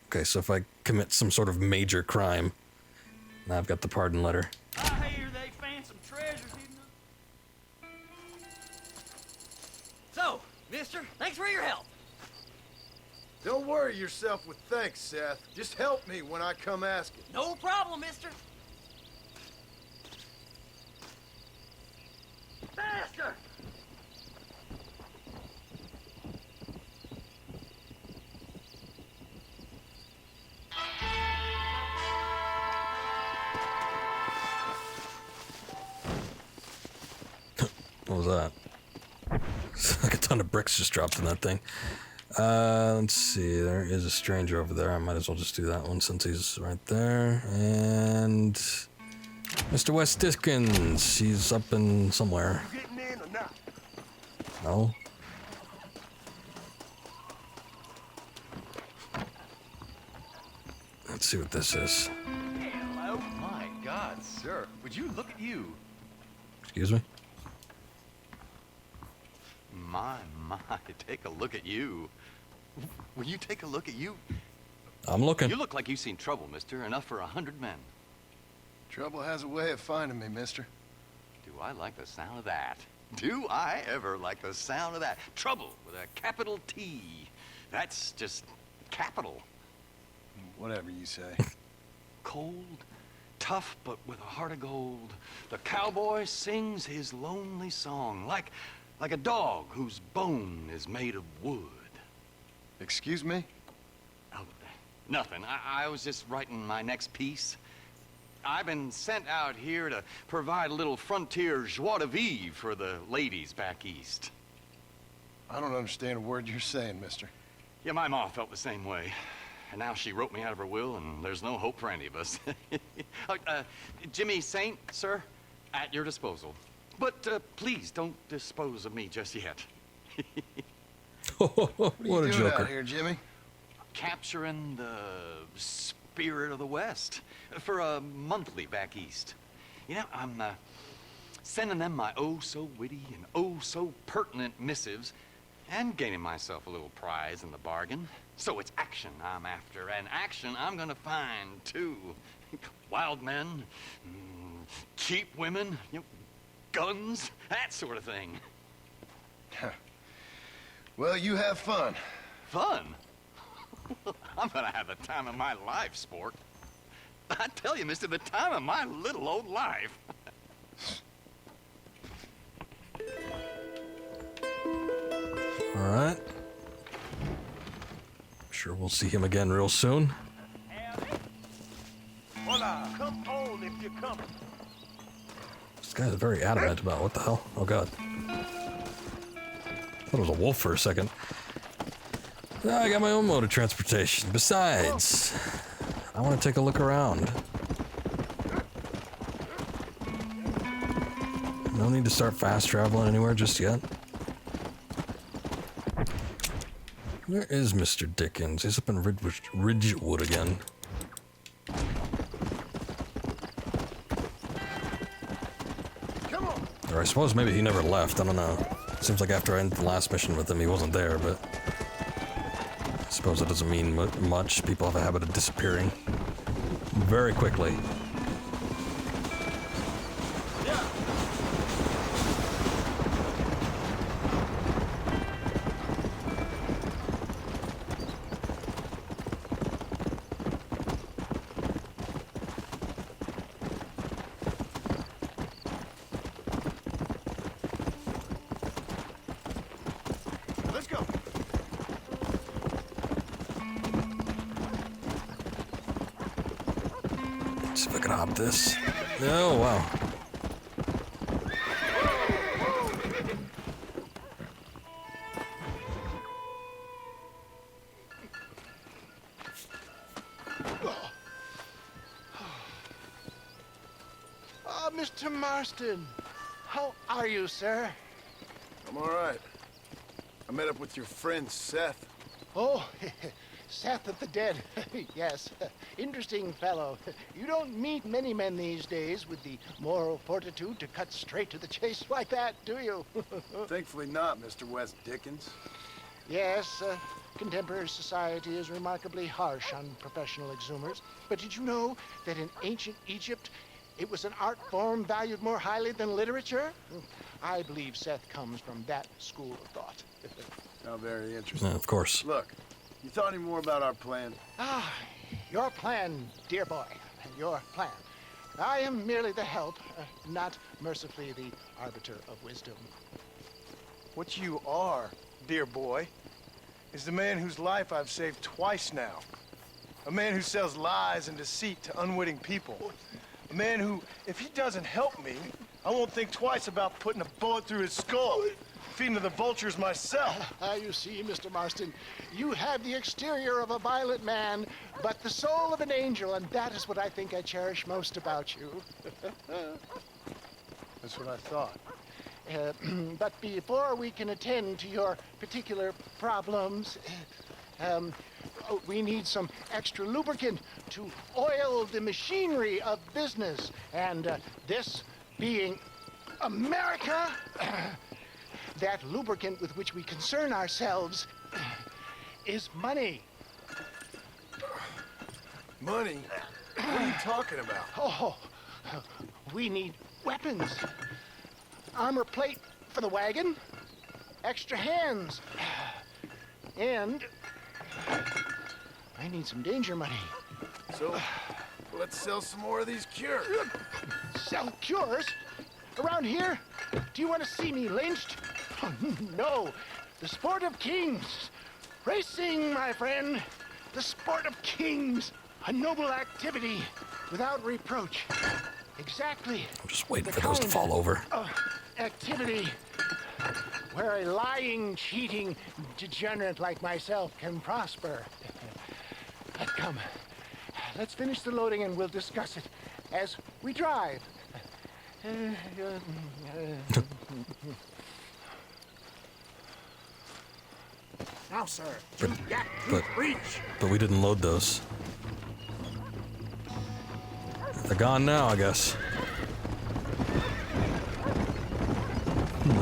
Okay, so if I commit some sort of major crime, now I've got the pardon letter. I hear they found some treasures hidden up. So, mister, thanks for your help. Don't worry yourself with thanks, Seth. Just help me when I come asking. No problem, mister. Faster! What was that? Like a ton of bricks just dropped in that thing. Let's see. There is a stranger over there. I might as well just do that one since he's right there. And Mr. West Dickens. He's up in somewhere. You getting in or not? No. Let's see what this is. Hello. My God, sir. Would you look at you? Excuse me? My, take a look at you. Will you take a look at you? I'm looking. You look like you've seen trouble, mister. Enough for 100 men. Trouble has a way of finding me, mister. Do I like the sound of that? Do I ever like the sound of that? Trouble with a capital T. That's just capital. Whatever you say. Cold, tough, but with a heart of gold. The cowboy sings his lonely song like a dog whose bone is made of wood. Excuse me? Oh, nothing. I was just writing my next piece. I've been sent out here to provide a little frontier joie de vivre for the ladies back east. I don't understand a word you're saying, mister. Yeah, my ma felt the same way. And now she wrote me out of her will, and there's no hope for any of us. Jimmy Saint, sir, at your disposal. But please don't dispose of me just yet. What What a are you doing joker. out here, Jimmy? Capturing the spirit of the West for a monthly back east. You know, I'm sending them my oh-so-witty and oh-so-pertinent missives and gaining myself a little prize in the bargain. So it's action I'm after, and action I'm gonna find, too. Wild men, cheap women, you know, guns, that sort of thing. Well, you have fun. Fun? I'm gonna have the time of my life, sport. I tell you, mister, the time of my little old life. All right. Sure we'll see him again real soon. Hola, come on if you're coming. This guy's very adamant about what the hell. Oh god. Thought it was a wolf for a second. Ah, I got my own mode of transportation. Besides, I want to take a look around. No need to start fast traveling anywhere just yet. Where is Mr. Dickens? He's up in Ridgewood again. Come on. Or I suppose maybe he never left. I don't know. Seems like after I ended the last mission with him, he wasn't there, but I suppose that doesn't mean much. People have a habit of disappearing very quickly. Let's go. See if I can hop this. Oh, wow. Mr. Marston. How are you, sir? I'm all right. I met up with your friend, Seth. Oh, Seth of the Dead. Yes, interesting fellow. You don't meet many men these days with the moral fortitude to cut straight to the chase like that, do you? Thankfully not, Mr. West Dickens. Yes, contemporary society is remarkably harsh on professional exhumers. But did you know that in ancient Egypt, it was an art form valued more highly than literature? I believe Seth comes from that school of thought. How very interesting. Yeah, of course. Look, you thought any more about our plan? Ah, your plan, dear boy. Your plan. I am merely the help, not mercifully the arbiter of wisdom. What you are, dear boy, is the man whose life I've saved twice now. A man who sells lies and deceit to unwitting people. A man who, if he doesn't help me, I won't think twice about putting a bullet through his skull. Feeding to the vultures myself. You see, Mr. Marston, you have the exterior of a violent man, but the soul of an angel, and that is what I think I cherish most about you. That's what I thought. But before we can attend to your particular problems, we need some extra lubricant to oil the machinery of business. And this being America, that lubricant with which we concern ourselves is money. Money? What are you talking about? Oh, we need weapons. Armor plate for the wagon, extra hands, and I need some danger money. So, let's sell some more of these cures. Sell cures? Around here? Do you want to see me lynched? Oh, no. The sport of kings. Racing, my friend. The sport of kings. A noble activity without reproach. Exactly. I'm just waiting for those to fall over. Activity where a lying, cheating degenerate like myself can prosper. But come, let's finish the loading and we'll discuss it as we drive. Now, sir, you've got to reach. But we didn't load those. They're gone now, I guess.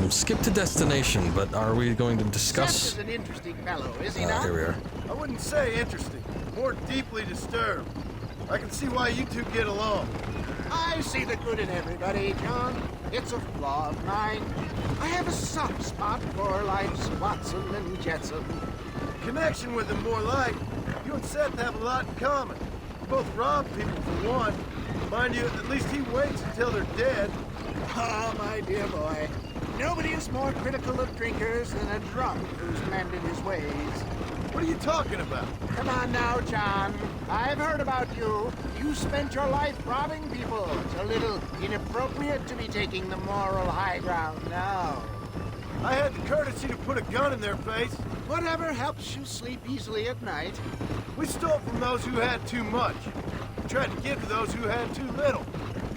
Skip to destination, but are we going to discuss? Seth is an interesting fellow, is he Here not? we are. I wouldn't say interesting, more deeply disturbed. I can see why you two get along. I see the good in everybody, John. It's a flaw of mine. I have a soft spot for life's Watson and Jetson. Connection with him more like. You and Seth have a lot in common. You both rob people for one. Mind you, at least he waits until they're dead. Ah, my dear boy. Nobody is more critical of drinkers than a drunk who's mended his ways. What are you talking about? Come on now, John. I've heard about you. You spent your life robbing people. It's a little inappropriate to be taking the moral high ground now. I had the courtesy to put a gun in their face. Whatever helps you sleep easily at night. We stole from those who had too much. We tried to give to those who had too little.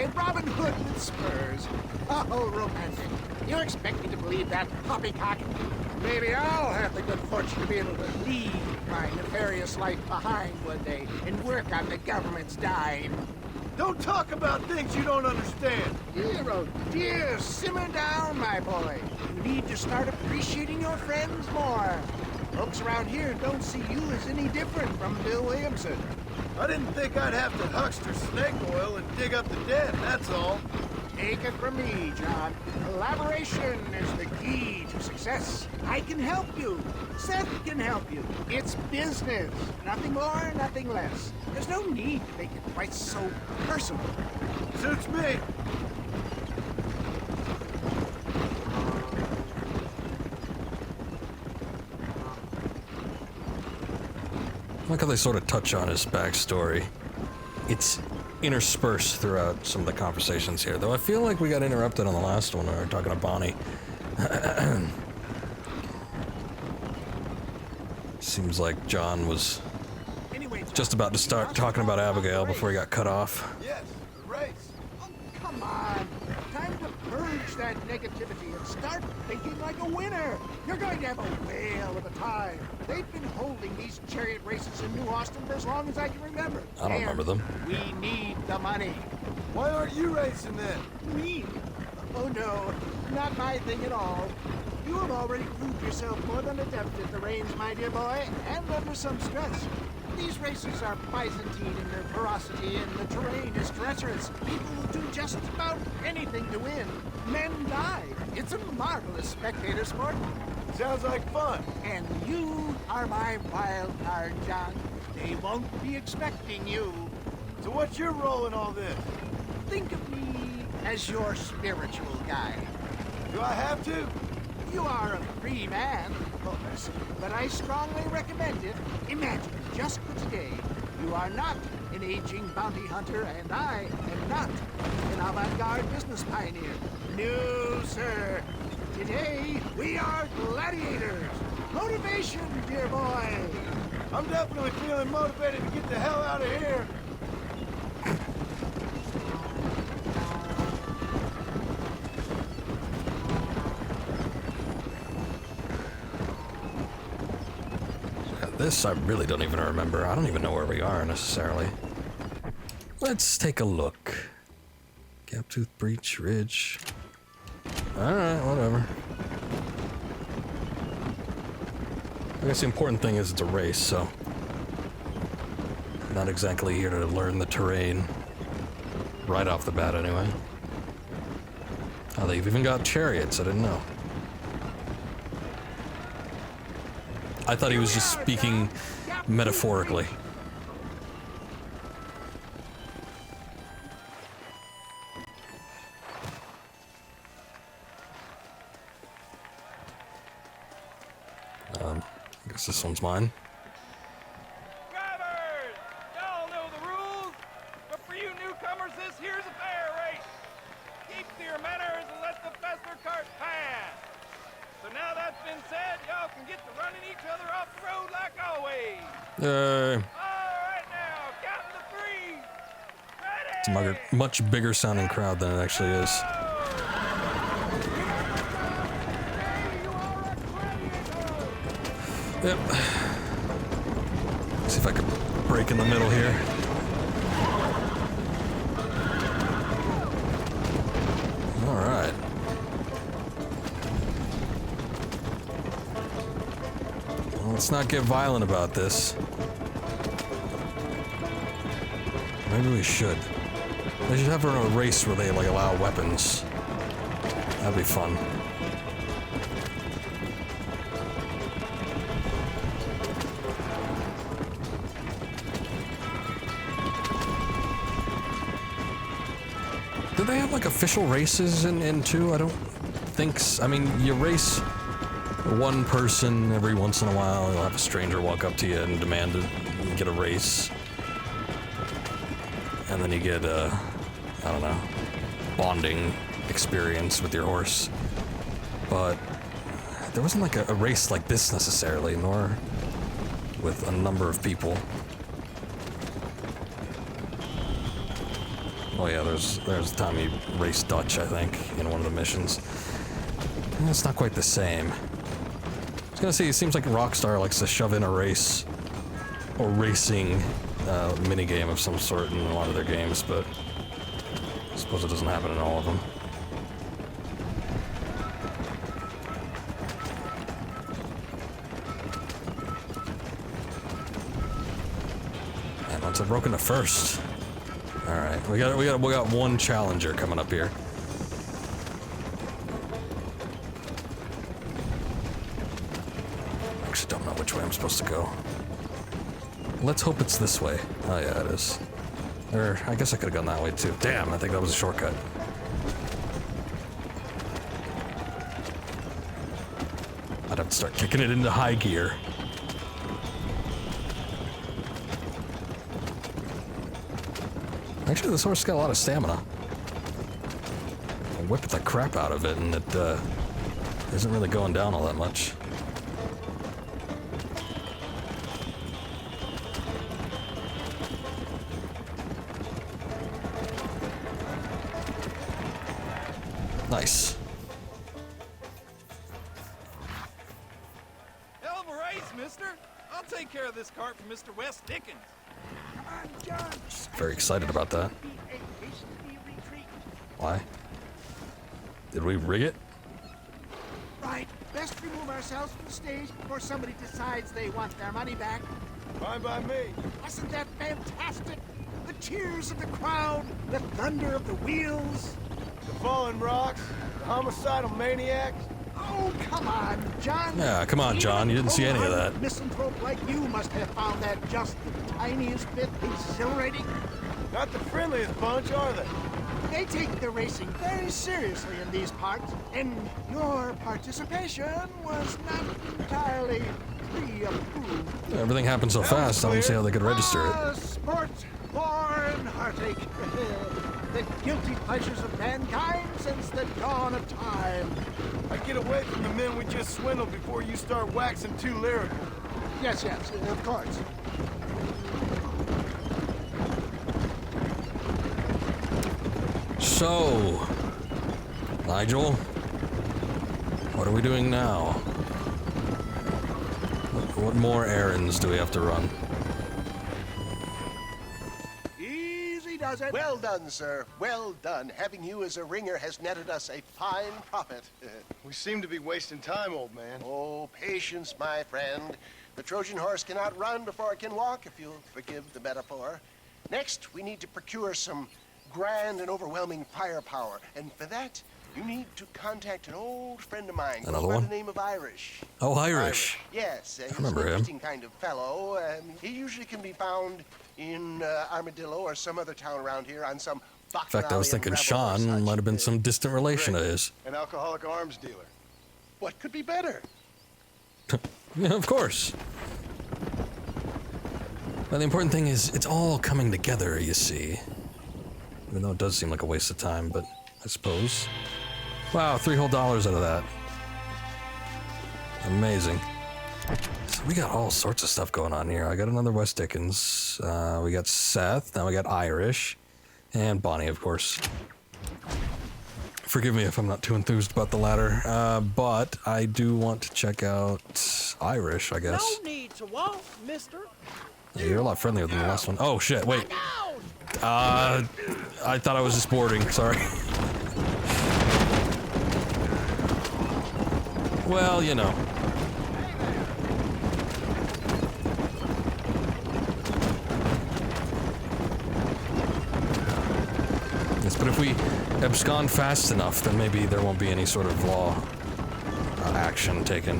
A Robin Hood with spurs. Oh, romantic. You expect me to believe that poppycock? Maybe I'll have the good fortune to be able to leave my nefarious life behind one day and work on the government's dime. Don't talk about things you don't understand. Dear, oh dear, simmer down, my boy. You need to start appreciating your friends more. Folks around here don't see you as any different from Bill Williamson. I didn't think I'd have to huckster snake oil and dig up the dead, that's all. Take it from me, John. Collaboration is the key to success. I can help you. Seth can help you. It's business. Nothing more, nothing less. There's no need to make it quite so personal. Suits me. I like how they sort of touch on his backstory. It's interspersed throughout some of the conversations here, though I feel like we got interrupted on the last one when we were talking to Bonnie. Seems like John was just about to start talking about Abigail before he got cut off. Yes, the race. Oh, come on. that negativity and start thinking like a winner. You're going to have a whale of a time. They've been holding these chariot races in New Austin for as long as I can remember. I don't remember them. We need the money. Why aren't you racing then? Me? Oh no, not my thing at all. You have already proved yourself more than adept at the reins, my dear boy, and under some stress. These races are Byzantine in their ferocity, and the terrain is treacherous. People will do just about anything to win. Men die. It's a marvelous spectator sport. Sounds like fun. And you are my wild card, John. They won't be expecting you. So what's your role in all this? Think of me as your spiritual guide. Do I have to? You are a free man, of course, but I strongly recommend it. Imagine, just for today, you are not an aging bounty hunter, and I am not an avant-garde business pioneer. No, sir. Today, we are gladiators. Motivation, dear boy. I'm definitely feeling motivated to get the hell out of here. This I really don't even remember. I don't even know where we are necessarily. Let's take a look. Gaptooth Breach Ridge. Alright, whatever. I guess the important thing is it's a race, so not exactly here to learn the terrain right off the bat anyway. Oh, they've even got chariots, I didn't know. I thought he was just speaking metaphorically. I guess this one's mine. Drivers! Y'all know the rules, but for you newcomers, this here's a fair race. Keep to your manners and let the faster cart pass. So now that's been said, y'all can get to running each other off the road like always. All right now, counting to three. Ready? It's a much bigger sounding crowd than it actually is. Yep. See if I can break in the middle here. All right. Well, let's not get violent about this. Maybe we should. They should have a race where they like allow weapons. That'd be fun. Do they have like official races in 2? I don't think so. I mean, you race one person every once in a while. You'll have a stranger walk up to you and demand to get a race. And then you get I don't know, bonding experience with your horse. But there wasn't like a race like this necessarily, nor with a number of people. Oh yeah, there's the time you race Dutch, I think, in one of the missions. It's not quite the same. I was gonna say, it seems like Rockstar likes to shove in a race or racing minigame of some sort in a lot of their games, but I suppose it doesn't happen in all of them. And once I've broken the first. All right, we got one challenger coming up here. Actually, don't know which way I'm supposed to go. Let's hope it's this way. Oh yeah, it is. Or I guess I could have gone that way too. Damn, I think that was a shortcut. I'd have to start kicking it into high gear. Actually, this horse got a lot of stamina. I whipped the crap out of it, and it isn't really going down all that much. Nice. this cart for Mr. West Dickens. Come on, John. Very excited about that. Why? Did we rig it? Right. Best remove ourselves from the stage before somebody decides they want their money back. Fine by me. Wasn't that fantastic? The cheers of the crowd, the thunder of the wheels. The fallen rocks, the homicidal maniacs. Oh, come on, John. Yeah, come on, John. You didn't see any of that. A misanthrope like you must have found that just the tiniest bit exhilarating. Not the friendliest bunch, are they? They take the racing very seriously in these parts, and your participation was not entirely pre-approved. Everything happened so fast, I don't see how they could register it. Sport, born heartache. The guilty pleasures of mankind since the dawn of time. I get away from the men we just swindled before you start waxing too lyrical. Yes, of course. So, Nigel, what are we doing now? What more errands do we have to run? Easy does it. Well done, sir. Well done. Having you as a ringer has netted us a fine profit. We seem to be wasting time, old man. Oh, patience, my friend. The Trojan horse cannot run before it can walk, if you'll forgive the metaphor. Next, we need to procure some grand and overwhelming firepower. And for that, you need to contact an old friend of mine. Another by one? the name of Irish. Oh, Irish. Yes, he's remember an him. interesting kind of fellow. He usually can be found in Armadillo or some other town around here on some In fact, I was thinking Sean might have been some distant relation of his. An alcoholic arms dealer. What could be better? Yeah, of course. But the important thing is, it's all coming together, you see. Even though it does seem like a waste of time, but I suppose. Wow, $3 whole out of that. Amazing. So we got all sorts of stuff going on here. I got another West Dickens. We got Seth. Now we got Irish. And Bonnie, of course. Forgive me if I'm not too enthused about the latter. But I do want to check out Irish, I guess. No need to walk, mister. Yeah, you're a lot friendlier than the last one. Oh, shit, wait. I thought I was just boarding, sorry. Well, you know. Yes, but if we abscond fast enough, then maybe there won't be any sort of law action taken.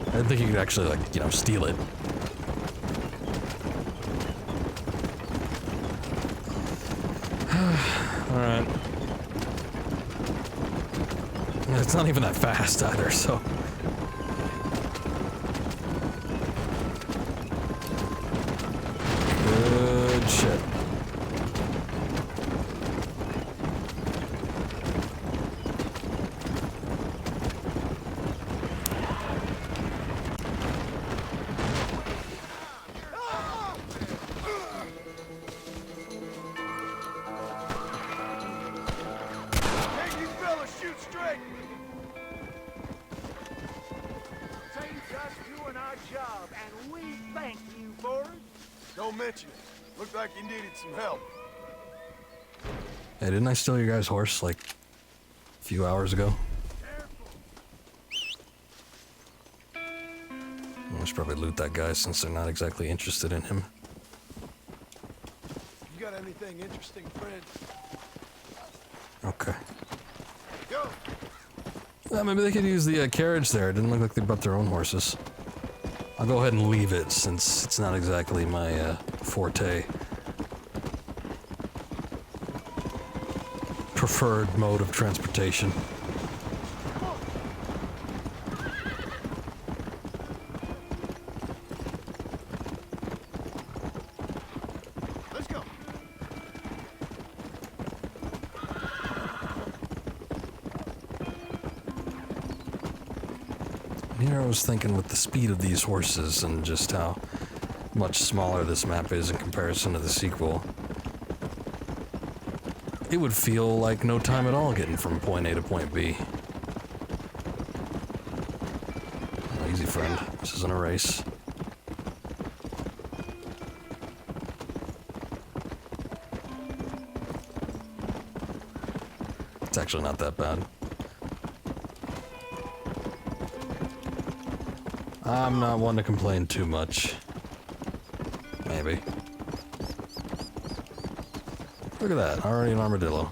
I didn't think you could actually, like, you know, steal it. Alright. It's not even that fast either, so... Good shit. Hey, you fellas, shoot straight! Saves us doing our job, and we thank you for it. Don't mention it. Looked like you needed some help. Hey, didn't I steal your guy's horse, like, a few hours ago? I should probably loot that guy since they're not exactly interested in him. You got anything interesting, friend? Okay. Go! Maybe they could use the carriage there. It didn't look like they brought their own horses. I'll go ahead and leave it since it's not exactly my forte. Preferred mode of transportation. Let's go. Here I was thinking with the speed of these horses and just how much smaller this map is in comparison to the sequel, it would feel like no time at all getting from point A to point B. Easy, friend. This isn't a race. It's actually not that bad. I'm not one to complain too much. Maybe. Look at that, already an armadillo.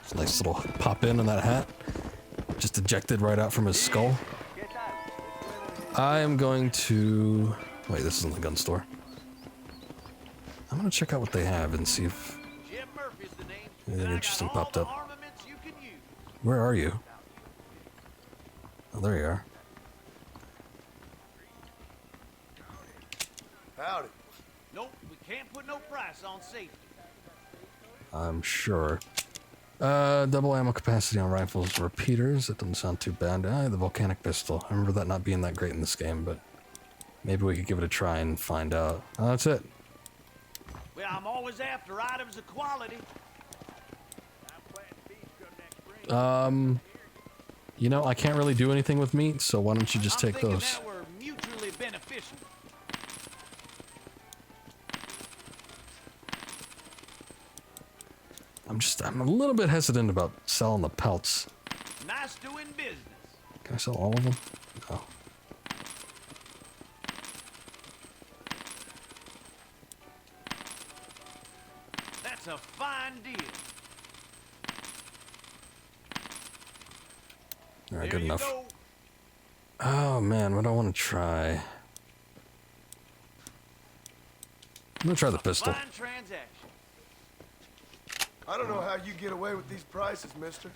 It's a nice little pop in on that hat. Just ejected right out from his skull. I am going to... Wait, this isn't the gun store. I'm gonna check out what they have and see if anything interesting popped up. Where are you? Oh, there you are. Howdy. Nope, we can't put no price on safety. I'm sure. Double ammo capacity on rifles, repeaters. That doesn't sound too bad. The volcanic pistol. I remember that not being that great in this game, but maybe we could give it a try and find out. Oh, that's it. Well, I'm always after items of quality. You know, I can't really do anything with meat, so why don't you just take those? That we're mutually beneficial. I'm a little bit hesitant about selling the pelts. Nice doing business. Can I sell all of them? No. That's a fine deal. Alright, good enough. Oh man, what do I want to try? I'm gonna try the pistol. Fine transaction. I don't know how you get away with these prices, mister.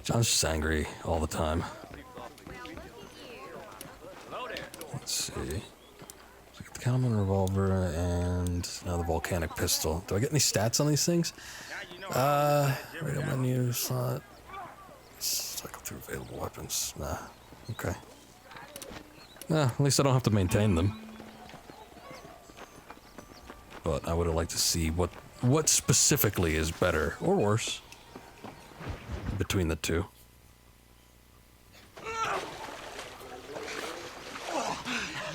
John's just angry all the time. Let's see. So I got the common revolver and now the volcanic pistol. Do I get any stats on these things? Radio menu slot. Cycle through available weapons. Nah. Okay. At least I don't have to maintain them. But I would have liked to see what specifically is better or worse between the two.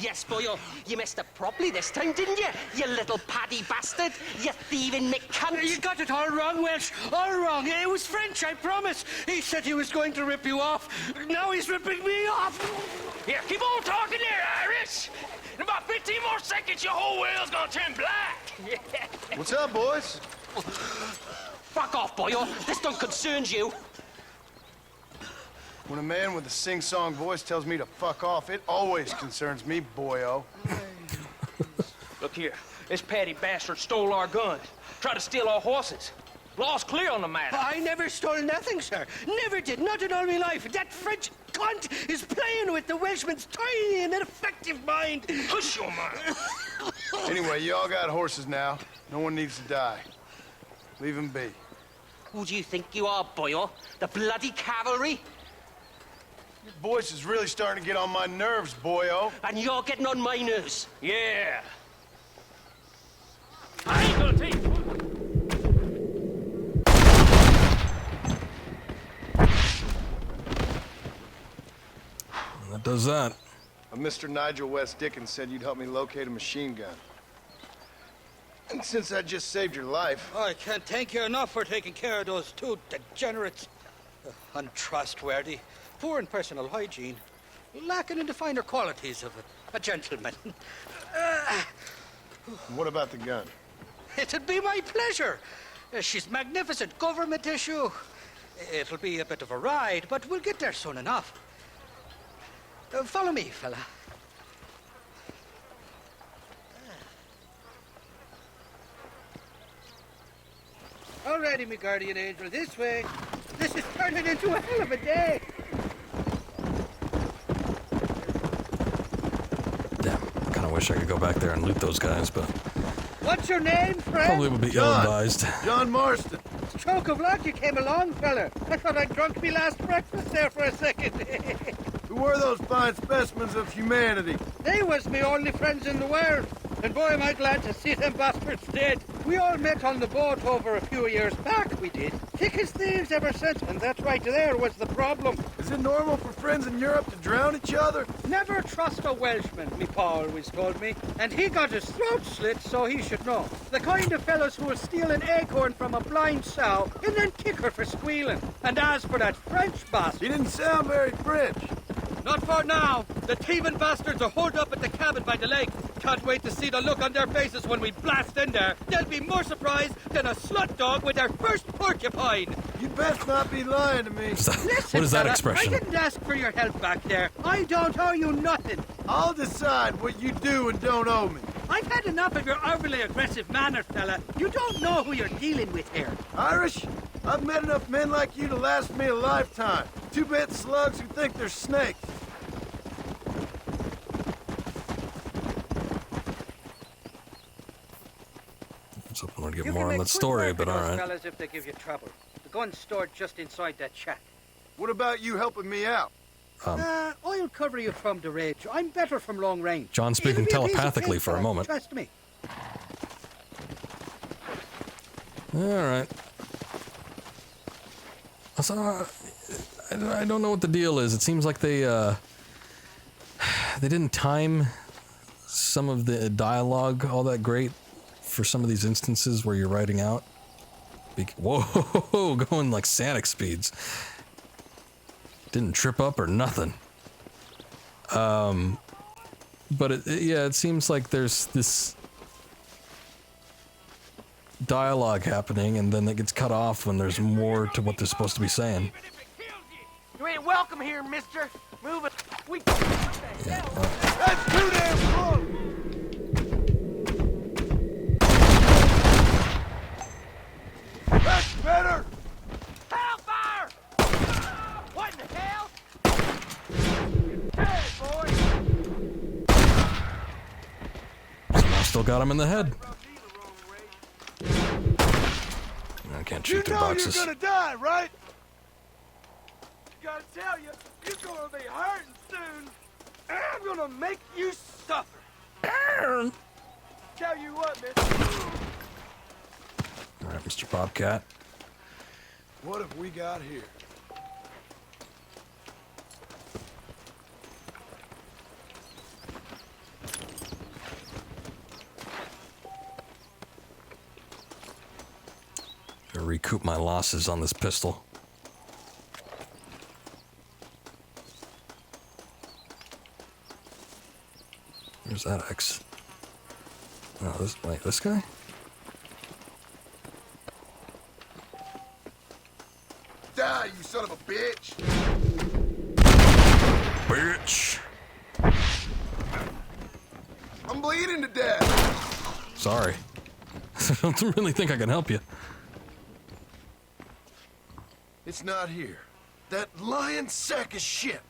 Yes, boyo, you messed up properly this time, didn't you? You little paddy bastard. You thieving McCunt. You got it all wrong, Welsh. All wrong. It was French, I promise. He said he was going to rip you off. Now he's ripping me off. Here, keep on talking there, Irish. In about 15 more seconds, your whole world's gonna turn black. What's up, boys? Fuck off, boyo. This don't concern you. When a man with a sing-song voice tells me to fuck off, it always concerns me, boyo. Look here, this petty bastard stole our guns, tried to steal our horses. Law's clear on the matter. I never stole nothing, sir. Never did. Not in all my life. That French cunt is playing with the Welshman's tiny and ineffective mind. Hush your mind. Anyway, you all got horses now. No one needs to die. Leave them be. Who do you think you are, boyo? The bloody cavalry? Your voice is really starting to get on my nerves, boyo. And you're getting on my nerves. Yeah. I ain't gonna take it. That does that. Mr. Nigel West Dickens said you'd help me locate a machine gun. And since I just saved your life... I can't thank you enough for taking care of those two degenerates. Untrustworthy, poor in personal hygiene, lacking in the finer qualities of a gentleman. What about the gun? It'd be my pleasure. She's magnificent, government issue. It'll be a bit of a ride, but we'll get there soon enough. Follow me, fella. Alrighty, me guardian angel, this way. This is turning into a hell of a day. Damn, I kind of wish I could go back there and loot those guys, but What's your name, friend? probably would be ill-advised. John Marston. Stroke of luck you came along, fella. I thought I'd drunk me last breakfast there for a second. Who were those fine specimens of humanity? They was me only friends in the world. And boy, am I glad to see them bastards dead. We all met on the boat over a few years back, we did. Thick as thieves ever since, and that right there was the problem. Is it normal for friends in Europe to drown each other? Never trust a Welshman, me pa always told me. And he got his throat slit, so he should know. The kind of fellas who will steal an acorn from a blind sow and then kick her for squealing. And as for that French bastard... He didn't sound very French. Not for now. The thieving bastards are holed up at the cabin by the lake. Can't wait to see the look on their faces when we blast in there. They'll be more surprised than a slut dog with their first porcupine. You best not be lying to me. Listen, what is that fella, expression? I didn't ask for your help back there. I don't owe you nothing. I'll decide what you do and don't owe me. I've had enough of your overly aggressive manner, fella. You don't know who you're dealing with here. Irish, I've met enough men like you to last me a lifetime. Two-bit slugs who think they're snakes. So I want to get more on that story, but all right. Fellas, if they give you trouble. The gun's stored just inside that shack. What about you helping me out? I'll cover you from the ridge. I'm better from long range. John speaking telepathically for a moment. Trust me. All right. So, I don't know what the deal is. It seems like they didn't time some of the dialogue all that great for some of these instances where you're writing out. Whoa, going like Sonic speeds. Didn't trip up or nothing. But it seems like there's this dialogue happening, and then it gets cut off when there's more to what they're supposed to be saying. You ain't welcome here, mister. Move it. Yeah, That's too damn close! That's better! Hellfire! What in the hell? Hey, boy! Somehow still got him in the head. I can't shoot through boxes. You're gonna die, right? Gotta tell you, you're gonna be hurting soon. And I'm gonna make you suffer. Tell you what, mister. All right, Mr. Bobcat. What have we got here? Gotta recoup my losses on this pistol. Where's that X? Oh, this guy? Die, you son of a bitch! Bitch! I'm bleeding to death! Sorry. I don't really think I can help you. It's not here. That lying sack of shit!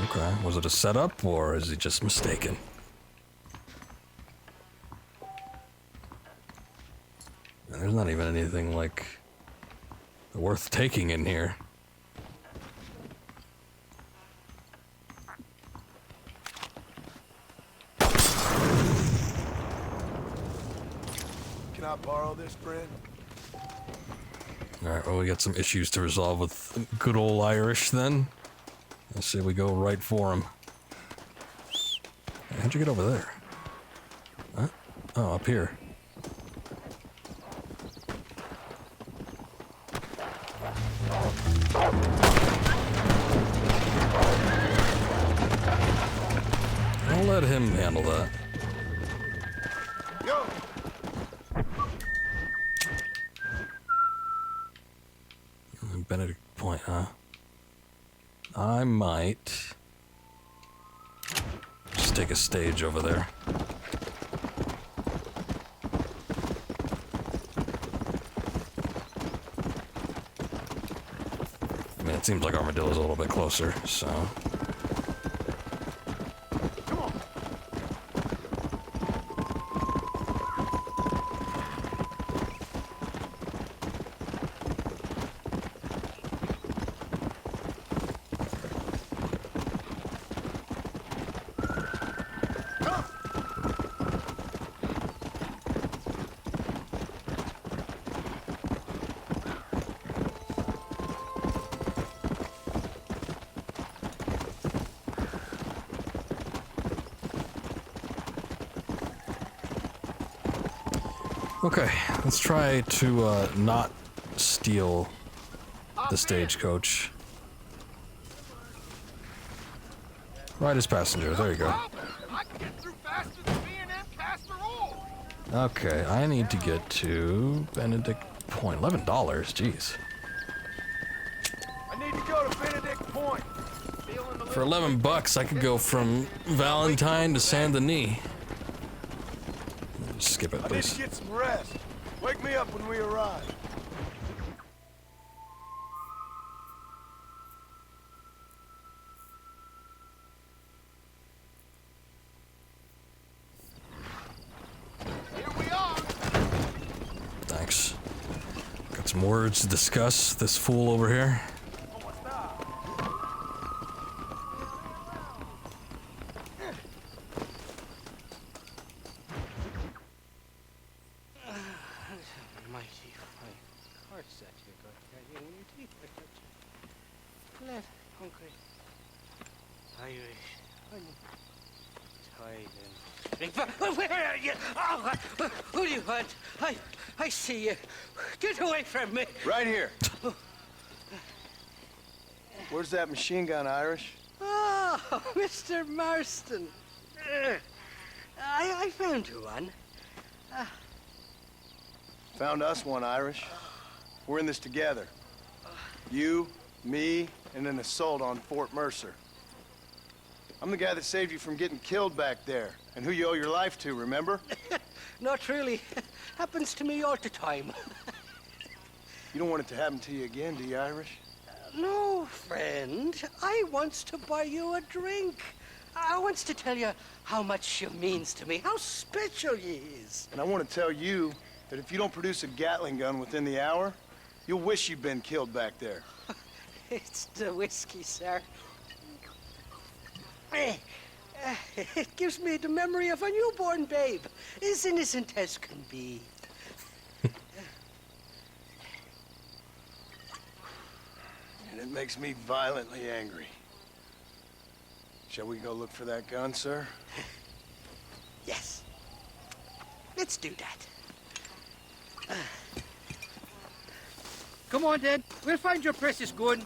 Okay, was it a setup, or is he just mistaken? And there's not even anything, like, worth taking in here. Can I borrow this, friend? Alright, well, we got some issues to resolve with good old Irish, then. Let's say we go right for him. How'd you get over there? Huh? Oh, up here. I'll let him handle that. Yo! Benedict Point, huh? I might just take a stage over there. I mean, it seems like Armadillo's a little bit closer, so... Okay, let's try to not steal the stagecoach. Ride as passenger, there you go. I can get through faster than B&M Castor Oil. Okay, I need to get to Benedict Point. $11, jeez. I need to go to Benedict Point. For $11, I could go from Valentine to Saint Denis. Just skip it, I need please. to get some rest. Wake me up when we arrive. Here we are. Thanks. Got some words to discuss. This fool over here. Mighty fine hearts that you got there in your teeth. Glad, hungry, Irish, tired and... Where are you? Oh, who do you want? I see you. Get away from me. Right here. Where's that machine gun, Irish? Oh, Mr. Marston. I found you one. Found us one, Irish. We're in this together. You, me, and an assault on Fort Mercer. I'm the guy that saved you from getting killed back there, and who you owe your life to, remember? Not really. Happens to me all the time. You don't want it to happen to you again, do you, Irish? No, friend. I wants to buy you a drink. I wants to tell you how much you means to me, how special you is. And I want to tell you that if you don't produce a Gatling gun within the hour, you'll wish you'd been killed back there. It's the whiskey, sir. It gives me the memory of a newborn babe, as innocent as can be. And it makes me violently angry. Shall we go look for that gun, sir? Yes. Let's do that. Come on, then. We'll find your precious gun.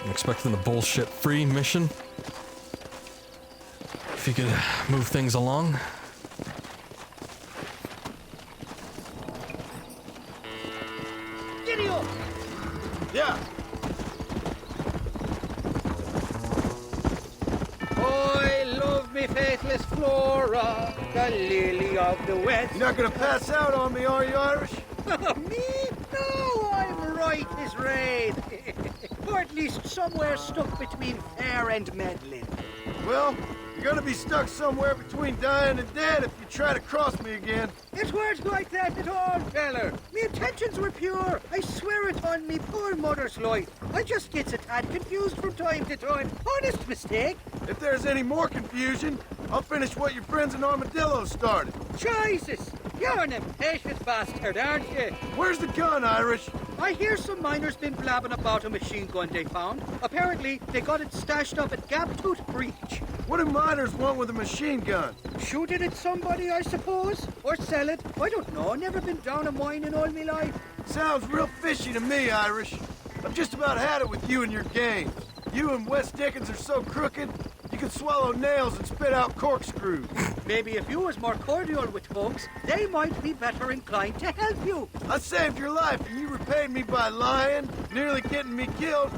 I'm expecting the bullshit-free mission. If you could move things along. Giddy up! Yeah. I love me faithless Flora, the lily of the west. You're not gonna pass out on me, are you, Irish? Me? No, I'm right as rain. Or at least somewhere stuck between fair and meddling. Well, you're gonna be stuck somewhere between dying and dead if you try to cross me again. It weren't like that at all, feller. Me intentions were pure. I swear it on me poor mother's life. I just gets a tad confused from time to time. Honest mistake. If there's any more confusion, I'll finish what your friends in Armadillo started. Jesus! You're an impatient bastard, aren't you? Where's the gun, Irish? I hear some miners been blabbing about a machine gun they found. Apparently, they got it stashed up at Gaptooth Breach. What do miners want with a machine gun? Shoot it at somebody, I suppose? Or sell it? I don't know. Never been down a mine in all my life. Sounds real fishy to me, Irish. I've just about had it with you and your games. You and Wes Dickens are so crooked, you can swallow nails and spit out corkscrews. Maybe if you was more cordial with folks, they might be better inclined to help you. I saved your life and you repaid me by lying, nearly getting me killed.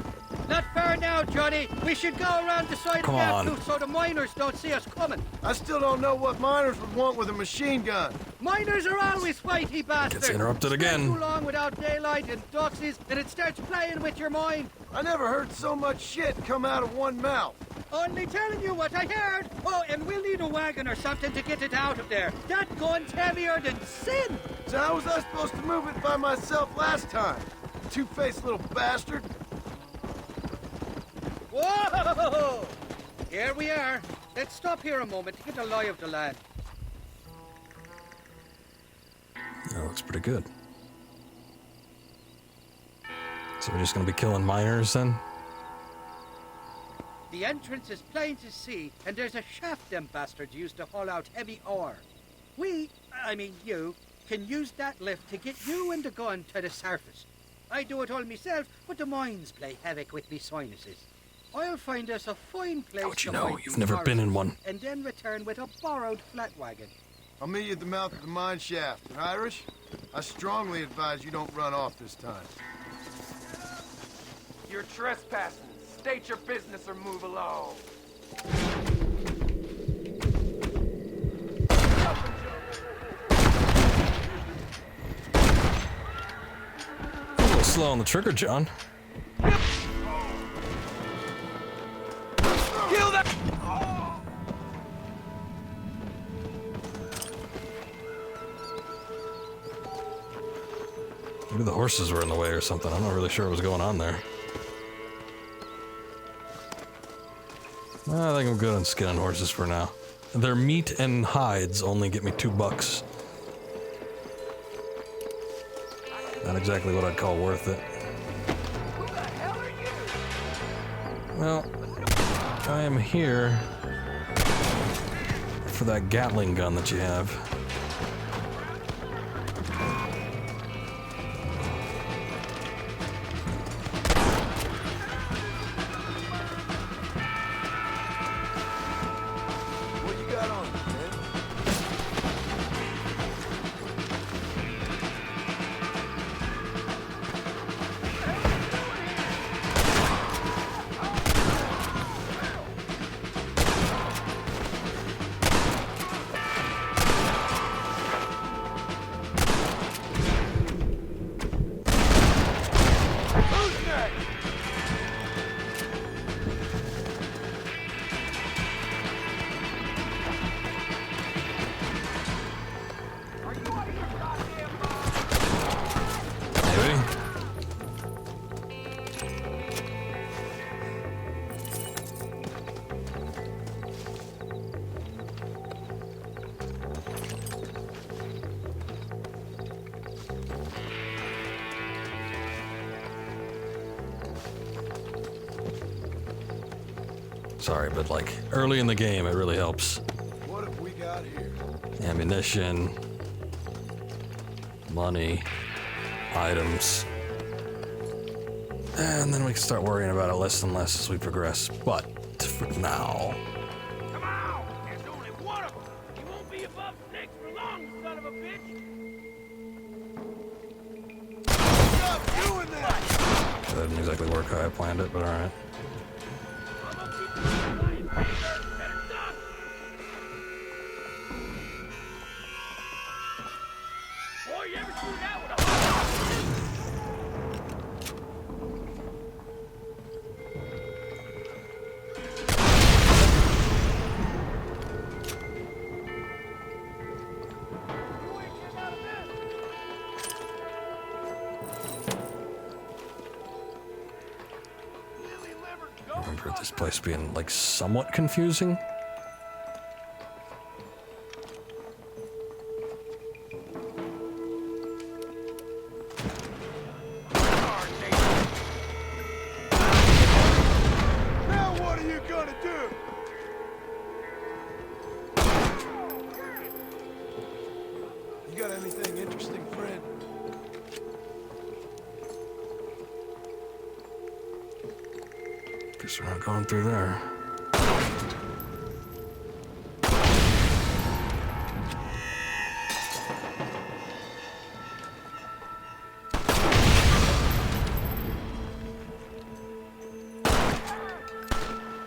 Not far now, Johnny. We should go around the side Come of on. Gaptooth so the miners don't see us coming. I still don't know what miners would want with a machine gun. Miners are always fighty bastards. Gets interrupted Spend again. too long without daylight and doxies, and it starts playing with your mind. I never heard so much shit come out of one mouth. Only telling you what I heard. Oh, and we'll need a wagon or something to get it out of there. That gun's heavier than sin. So how was I supposed to move it by myself last time? Two-faced little bastard. Whoa! Here we are. Let's stop here a moment to get a lie of the land. That looks pretty good. So we're just gonna be killing miners then? The entrance is plain to see, and there's a shaft them bastards use to haul out heavy ore. I mean you, can use that lift to get you and the gun to the surface. I do it all myself, but the mines play havoc with me sinuses. I'll find us a fine place How'd you to know? hide You've these never been in horses, one. and then return with a borrowed flat wagon. I'll meet you at the mouth of the mine shaft. And Irish, I strongly advise you don't run off this time. You're trespassing. State your business or move along. A little slow on the trigger, John. Kill that! Maybe the horses were in the way or something. I'm not really sure what was going on there. I think I'm good on skinning horses for now. Their meat and hides only get me $2. Not exactly what I'd call worth it. Well, I am here for that Gatling gun that you have. What you got on, man? Who's next? Maybe. Sorry, but like early in the game, it really helps. What have we got here? Ammunition, money, items. And then we can start worrying about it less and less as we progress. But for now, Come on! There's only one of them! You won't be above snakes for long, you son of a bitch! Stop doing that! that didn't exactly work how I planned it, but alright. I'm gonna keep you lying, Peter! Better duck! Boy, you ever shoot out with a I remember this place being like somewhat confusing. Now what are you gonna do? You got anything interesting, friend? Guess we're not going through there.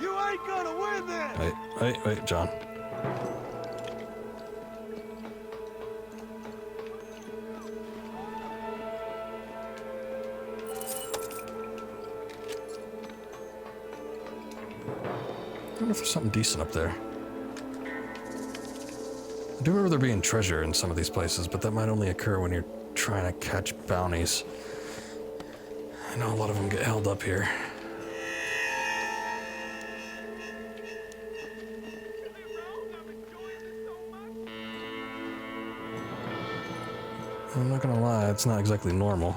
You ain't gonna win this! Wait, John. I wonder if there's something decent up there. I do remember there being treasure in some of these places, but that might only occur when you're trying to catch bounties. I know a lot of them get held up here. I'm not gonna lie, it's not exactly normal.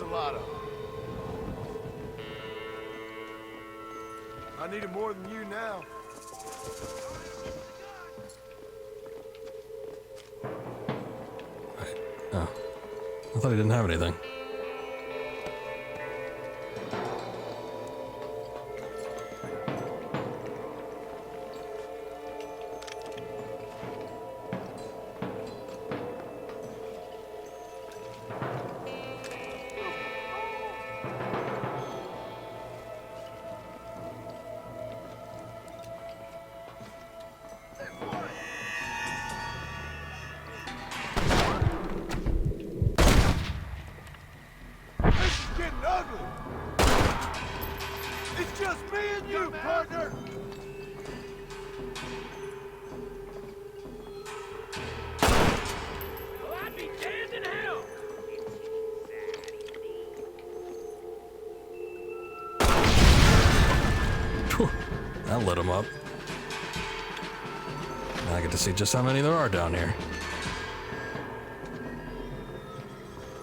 a lot of them. I need it more than you now. Oh. I thought he didn't have anything. That lit him up. Now I get to see just how many there are down here.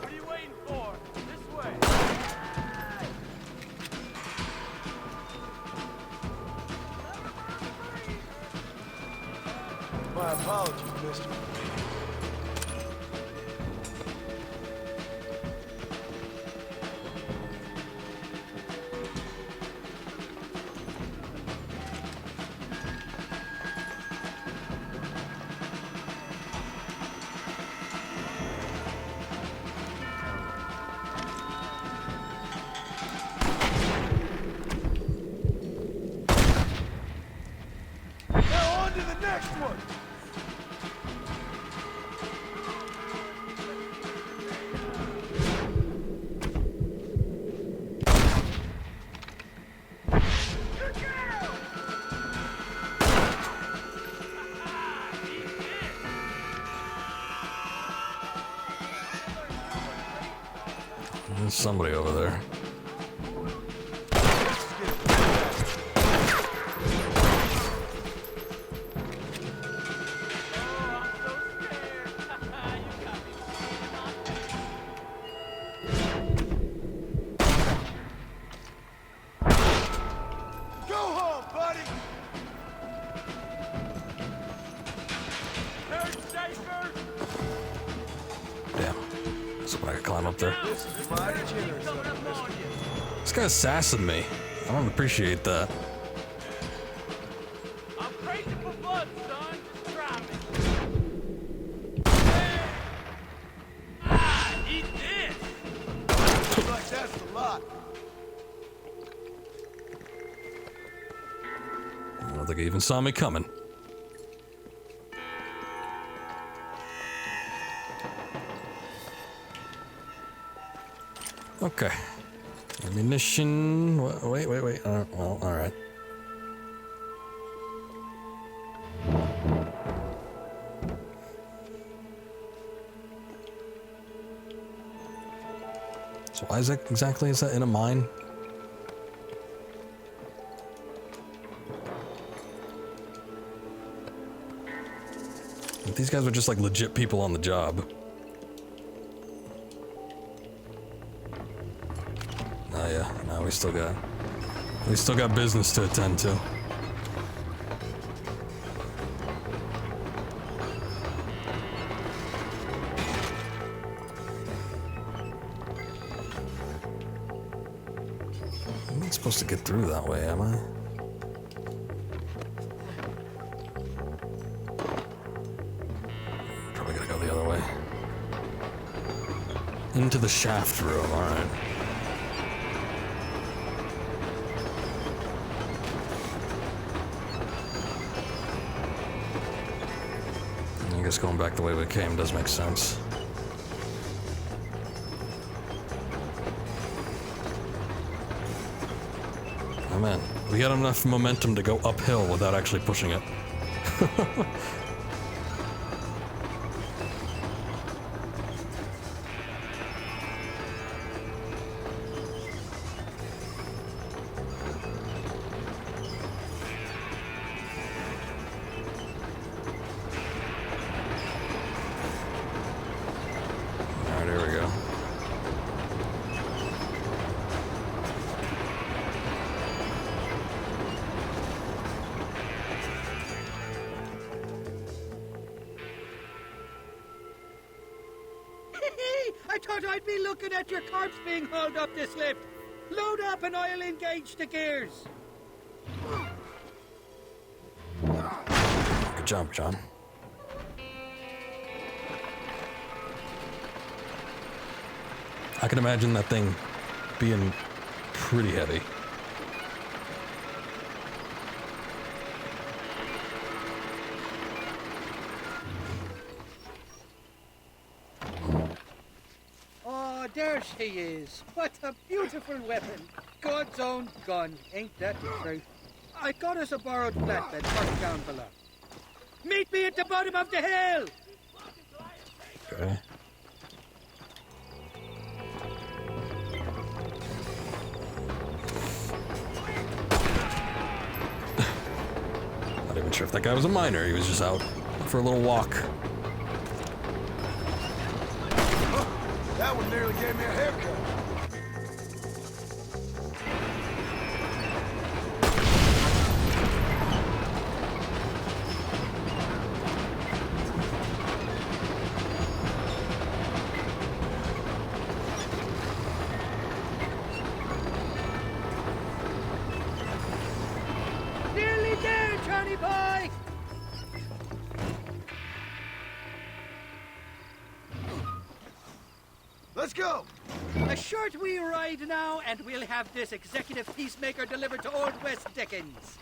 What are you waiting for? This way. My apologies, mister. There's somebody over there. This guy's sassing me. I don't appreciate that. I'm crazy for blood, son. Just try me. Eat this. Looks like that's a lot. I don't think he even saw me coming. Okay. Ammunition. Wait. Well, alright. So why is that exactly? Is that in a mine? These guys are just like legit people on the job. Oh yeah, no, we still got business to attend to. I'm not supposed to get through that way, am I? Probably gotta go the other way. Into the shaft room, alright. I guess going back the way we came does make sense. Oh man, we got enough momentum to go uphill without actually pushing it. thought I'd be looking at your corpse being hauled up this lift. Load up and I'll engage the gears. Good job, John. I can imagine that thing being pretty heavy. Oh, there she is. What a beautiful weapon. God's own gun, ain't that the truth? I got us a borrowed flatbed parked down below. Meet me at the bottom of the hill! Okay. Not even sure if that guy was a miner. He was just out for a little walk. That one nearly gave me a haircut. Nearly there, Johnny boy! Let's go! A short wee ride now, and we'll have this executive peacemaker delivered to Old West Dickens.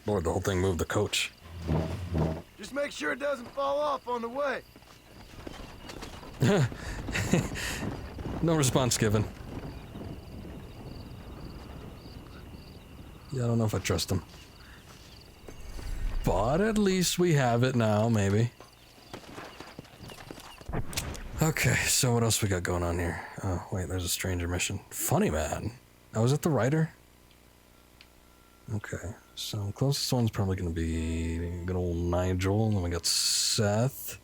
Lord, the whole thing moved the coach. Just make sure it doesn't fall off on the way. No response given. Yeah, I don't know if I trust him. But at least we have it now, maybe. Okay, so what else we got going on here? Oh, wait, there's a stranger mission. Funny man. Oh, was it the writer? Okay, so closest one's probably gonna be good old Nigel, and then we got Seth.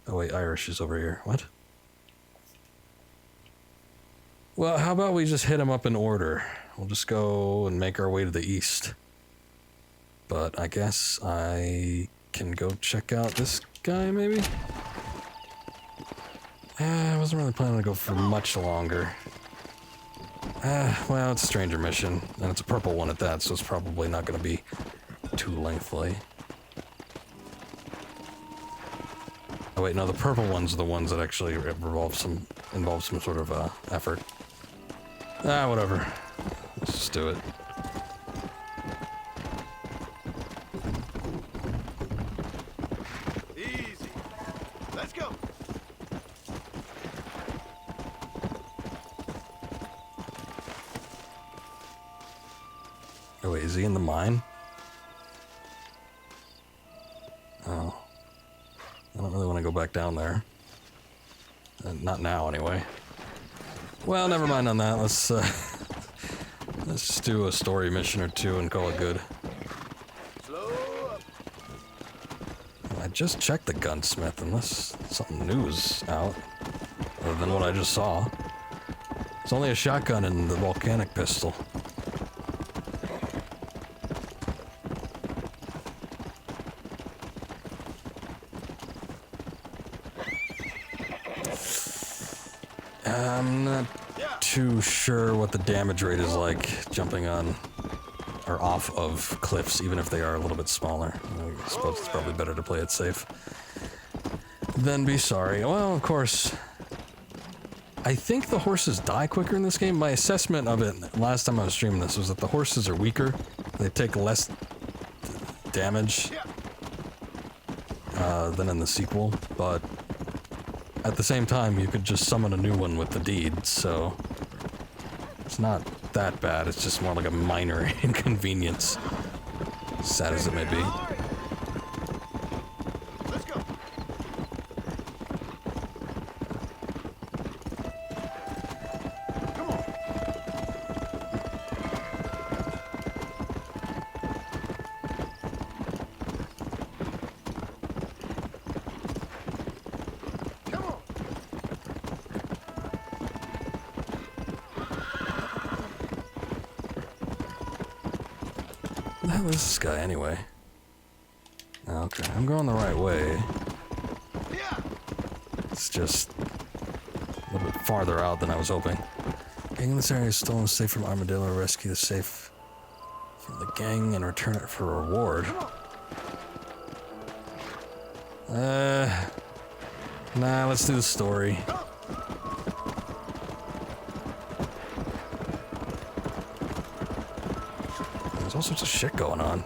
Oh wait, Irish is over here. What? Well, how about we just hit him up in order? We'll just go and make our way to the east. But I guess I can go check out this guy, maybe? I wasn't really planning to go for much longer. Well, it's a stranger mission, and it's a purple one at that, so it's probably not going to be too lengthy. Oh wait, no, the purple ones are the ones that actually involve some sort of effort. Whatever. Let's just do it. Easy. Let's go. Oh wait, is he in the mine? Oh. I don't really want to go back down there. Not now, anyway. Well, never mind on that. Let's just do a story mission or two and call it good. Slow up. I just checked the gunsmith, unless something new is out, other than what I just saw. It's only a shotgun and the volcanic pistol. I'm not too sure what the damage rate is like jumping on or off of cliffs, even if they are a little bit smaller. I suppose it's probably better to play it safe than be sorry. Well, of course, I think the horses die quicker in this game. My assessment of it last time I was streaming this was that the horses are weaker. They take less damage than in the sequel, but at the same time, you could just summon a new one with the deed, so it's not that bad. It's just more like a minor inconvenience, sad as it may be. Let's go. Come on. Come on. What the hell is this guy anyway? Okay, I'm going the right way. It's just a little bit farther out than I was hoping. Gang in this area is stolen safe from Armadillo. Rescue the safe from the gang and return it for a reward. Nah, let's do the story. There's all sorts of shit going on.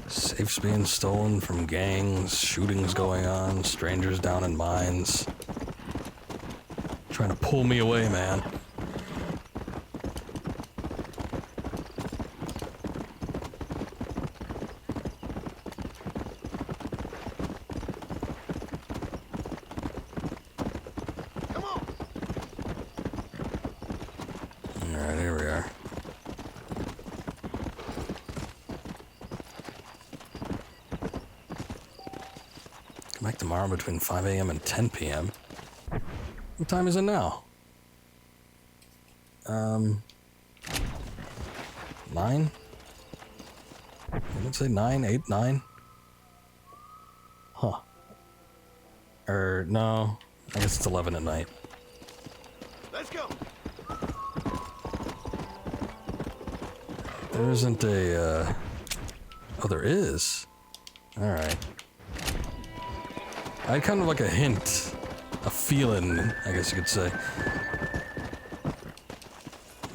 Safes being stolen from gangs, shootings going on, strangers down in mines. Trying to pull me away, man. Come on. Alright, here we are. Come back tomorrow between 5 a.m. and 10 p.m. What time is it now? 9? Let's say 9, 8, 9. Huh. No. I guess it's 11 at night. Let's go. There isn't a, Oh, there is. Alright. I had kind of like a hint, a feeling, I guess you could say,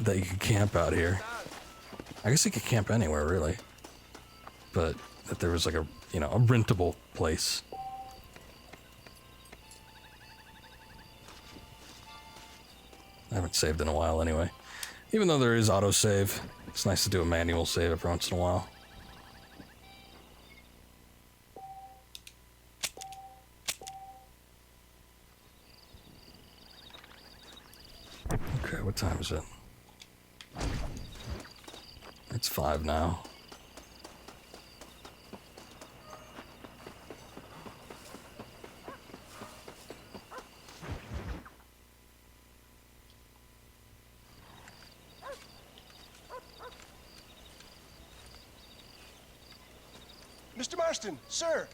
that you could camp out here. I guess you could camp anywhere, really. But that there was like a, you know, a rentable place. I haven't saved in a while anyway. Even though there is autosave, it's nice to do a manual save every once in a while. Okay, what time is it? It's 5 now. Mr. Marston, sir.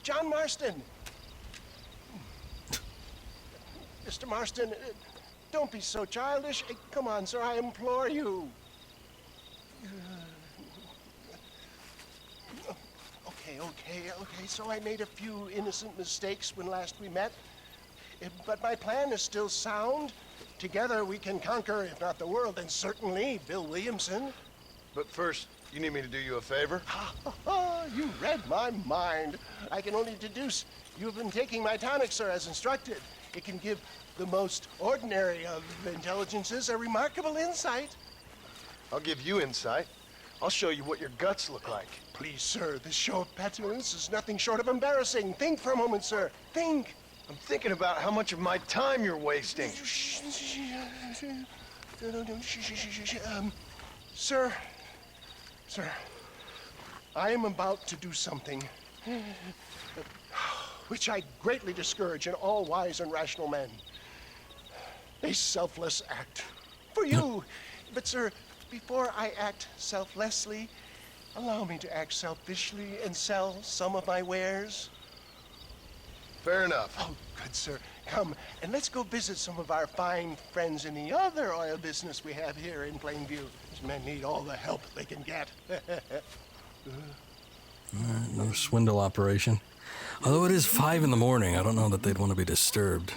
John Marston. Mr. Marston, don't be so childish. Come on, sir, I implore you. Okay, so I made a few innocent mistakes when last we met. But my plan is still sound. Together we can conquer, if not the world, then certainly Bill Williamson. But first, you need me to do you a favor? You read my mind. I can only deduce you've been taking my tonic, sir, as instructed. It can give the most ordinary of intelligences a remarkable insight. I'll give you insight. I'll show you what your guts look like. Please, sir, this show of petulance is nothing short of embarrassing. Think for a moment, sir. Think. I'm thinking about how much of my time you're wasting. Sir, I am about to do something which I greatly discourage in all wise and rational men. A selfless act for you. But, sir, before I act selflessly, allow me to act selfishly and sell some of my wares. Fair enough. Oh, good, sir. Come, and let's go visit some of our fine friends in the other oil business we have here in Plainview. These men need all the help they can get. No swindle operation. Although it is 5 in the morning, I don't know that they'd want to be disturbed.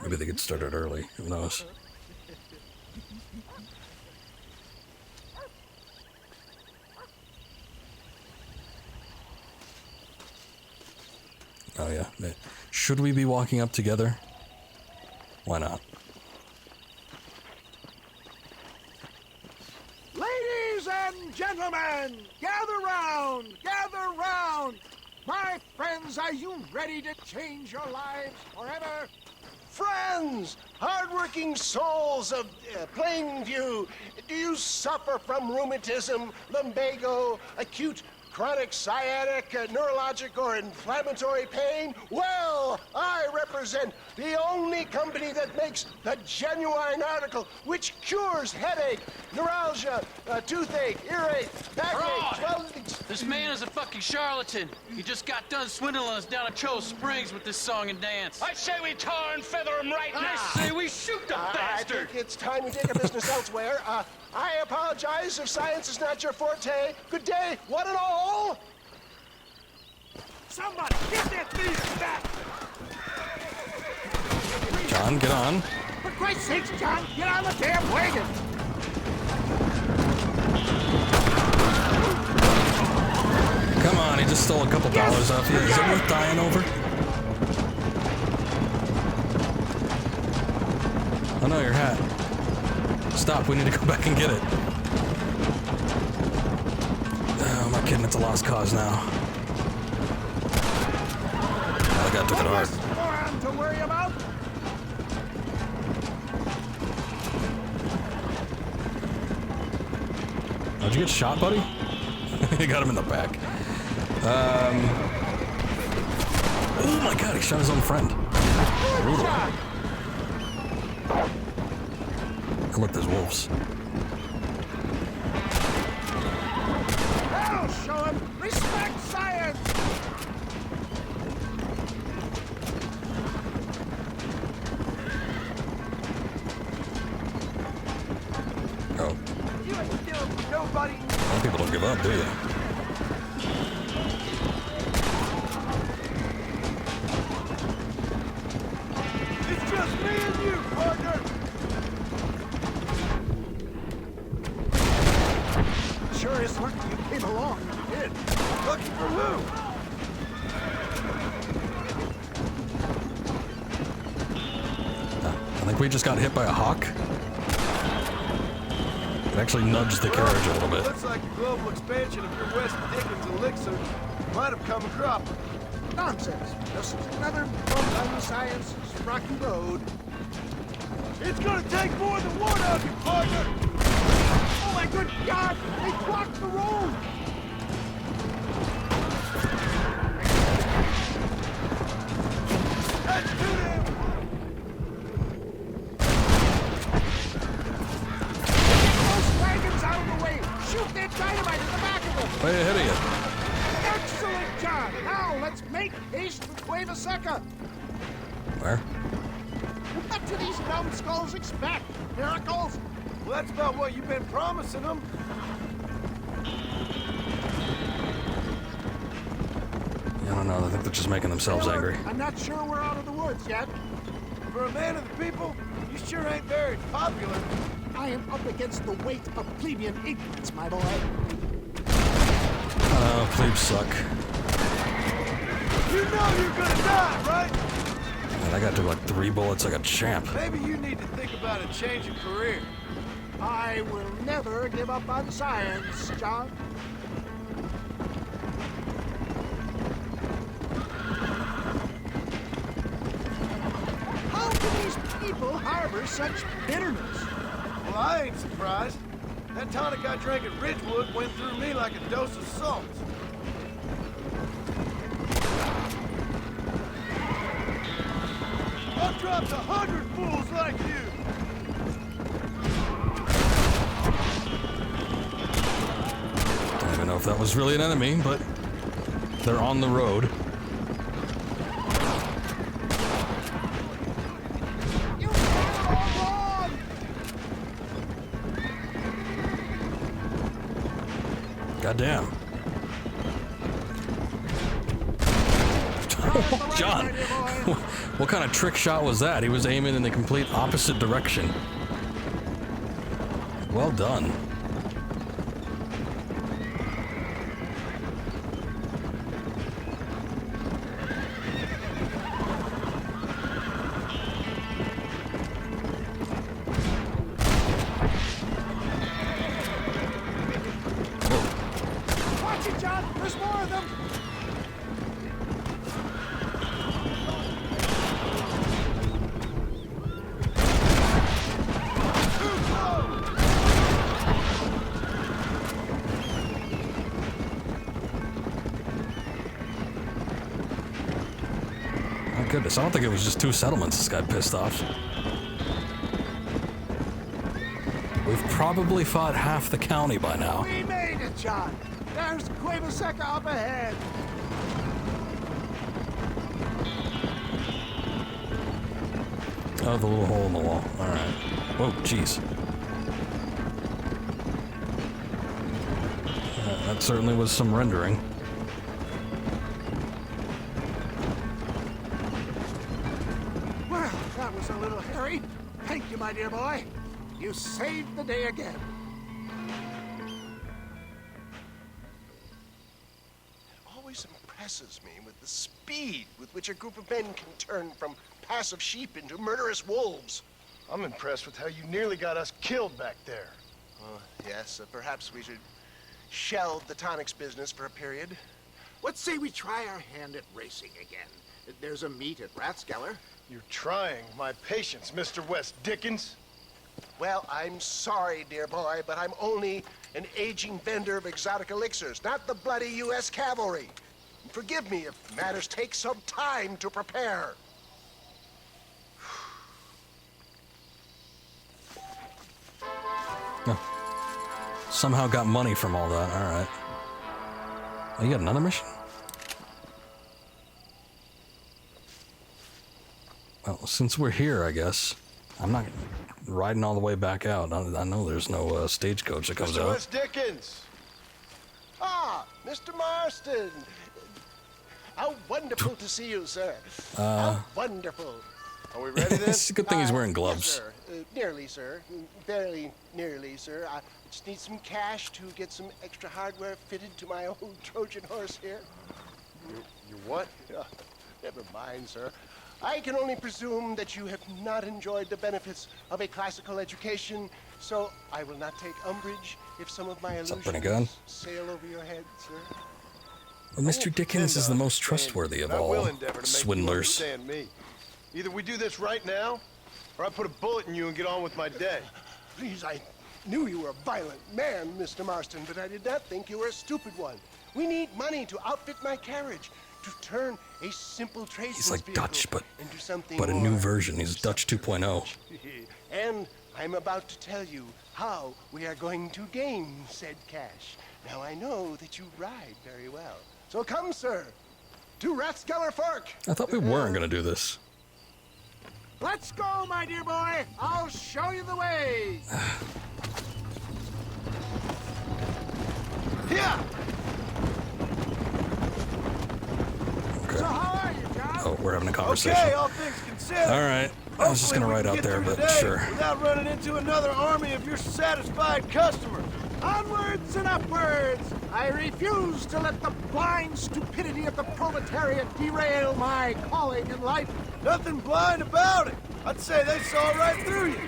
Maybe they could start it early. Who knows? Oh yeah. Should we be walking up together? Why not? Ladies and gentlemen, gather round, gather round. My friends, are you ready to change your lives forever? Friends, hardworking souls of Plainview, do you suffer from rheumatism, lumbago, acute chronic sciatic, neurologic, or inflammatory pain? Well, I represent represent the only company that makes the genuine article which cures headache, neuralgia, toothache, earache, backache, swelling. This man is a fucking charlatan. He just got done swindling us down at Cho Springs with this song and dance. I say we tar and feather him right now. I say we shoot the bastard. I think it's time we take our business elsewhere. I apologize if science is not your forte. Good day, one and all. Somebody, get that thief back! John, get on. For Christ's sakes, John, get on the damn wagon! Come on, he just stole a couple dollars off you. Is it worth dying over? Oh no, your hat. Stop, we need to go back and get it. Oh, my kidding, it's a lost cause now. That guy took it hard. Moron to worry about? How'd you get shot, buddy? You got him in the back. Oh my god, he shot his own friend. Brutal. And look, there's wolves. I'll show him respect science! Oh. You ain't still nobody. Some people don't give up, do you? It's just me and you, partner. Sure is lucky you came along when you did. Lucky for who? I think we just got hit by a hawk. It actually nudged the carriage a little bit. Looks like the global expansion of your West Dickens elixir might have come a cropper. Nonsense. Just another bump on the science's rocky road. It's gonna take more than one of you, partner. Oh my good God! They blocked the road! That's too damn. Those wagons out of the way! Shoot that dynamite in the back of them! Way ahead of you. Excellent, John! Now let's make haste with Cueva Seca! Where? What do these numbskulls expect? Miracles? Well, that's about what you've been promising them. I don't know. I think they're just making themselves angry. I'm not sure we're out of the woods yet. For a man of the people, you sure ain't very popular. I am up against the weight of plebeian ignorance, my boy. Oh, plebes suck. You know you're gonna die, right? Man, that guy took like 3 bullets like a champ. Maybe you need to think about a change of career. I will never give up on science, John. How can these people harbor such bitterness? Well, I ain't surprised. That tonic I drank at Ridgewood went through me like a dose of salt. I've dropped 100 fools like you. Don't even know if that was really an enemy, but they're on the road. You got it all wrong! Goddamn. John, what kind of trick shot was that? He was aiming in the complete opposite direction. Well done. Watch it, John! There's more of them! goodness, I don't think it was just 2 settlements this guy pissed off. We've probably fought half the county by now. We made it, John. There's Cuevaseca up ahead. Oh, the little hole in the wall. Alright. Whoa, jeez. That certainly was some rendering. Well, that was a little hairy. Thank you, my dear boy. You saved the day again. It always impresses me with the speed with which a group of men can turn from passive sheep into murderous wolves. I'm impressed with how you nearly got us killed back there. Yes, perhaps we should shelve the tonics business for a period. Let's say we try our hand at racing again. There's a meet at Rathskeller. You're trying my patience, Mr. West Dickens. Well, I'm sorry, dear boy, but I'm only an aging vendor of exotic elixirs, not the bloody U.S. cavalry. Forgive me if matters take some time to prepare. Somehow got money from all that. Alright. Oh, you got another mission? Well, since we're here, I guess. I'm not riding all the way back out. I know there's no stagecoach that comes Mr. out. West Dickens! Ah, Mr. Marston. How wonderful to see you, sir. How wonderful. Are we ready then? It's a good thing he's wearing gloves. Yes, sir. Nearly, sir. Barely nearly, sir. I just need some cash to get some extra hardware fitted to my old Trojan horse here. You what? Never mind, sir. I can only presume that you have not enjoyed the benefits of a classical education, so I will not take umbrage if some of my What's up, bring a gun? illusions sail over your head, sir. Well, Mr. Dickens is the most trustworthy of all swindlers. Understand me. Either we do this right now, or I put a bullet in you and get on with my day. Please, I knew you were a violent man, Mr. Marston, but I did not think you were a stupid one. We need money to outfit my carriage, to turn a simple tradesman's He's like vehicle Dutch, but into something a new more. version. He's Dutch 2.0. And I'm about to tell you how we are going to gain said cash. Now I know that you ride very well. So come, sir, to Rathskeller Fork. I thought we weren't going to do this. Let's go, my dear boy. I'll show you the way. Here. Okay. So how are you, John? Oh, we're having a conversation. Okay, all things considered. All right. I was just going to ride out there, but sure. Without running into another army of your satisfied customers. Onwards and upwards! I refuse to let the blind stupidity of the proletariat derail my calling in life. Nothing blind about it. I'd say they saw right through you.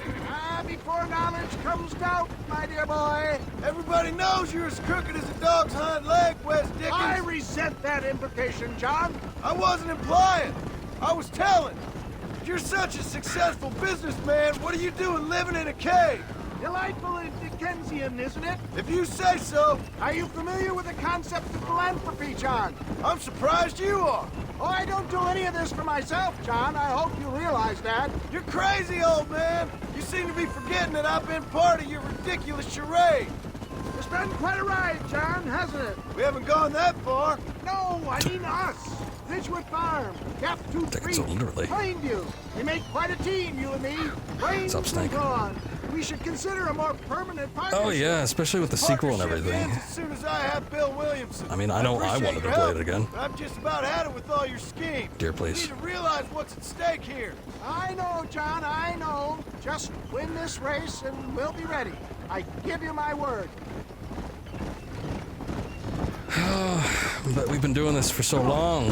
Before knowledge comes doubt, my dear boy. Everybody knows you're as crooked as a dog's hind leg, West Dickens. I resent that implication, John. I wasn't implying. I was telling. If you're such a successful businessman, what are you doing living in a cave? Delightful and Dickensian, isn't it? If you say so. Are you familiar with the concept of philanthropy, John? I'm surprised you are. Oh, I don't do any of this for myself, John. I hope you realize that. You're crazy, old man. You seem to be forgetting that I've been part of your ridiculous charade. It's been quite a ride, John, hasn't it? We haven't gone that far. No, I mean us. Ridgewood Farm, Gap 2-3, so literally. Plainview. We make quite a team, you and me. Brains Stop and stinking. so on. We should consider a more permanent partnership. Oh, yeah, especially with the sequel and everything. As soon as I have Bill Williamson. I mean, I know I wanted to play it again. But I've just about had it with all your schemes. Dear, please. You need to realize what's at stake here. I know, John, I know. Just win this race and we'll be ready. I give you my word. But we've been doing this for so long.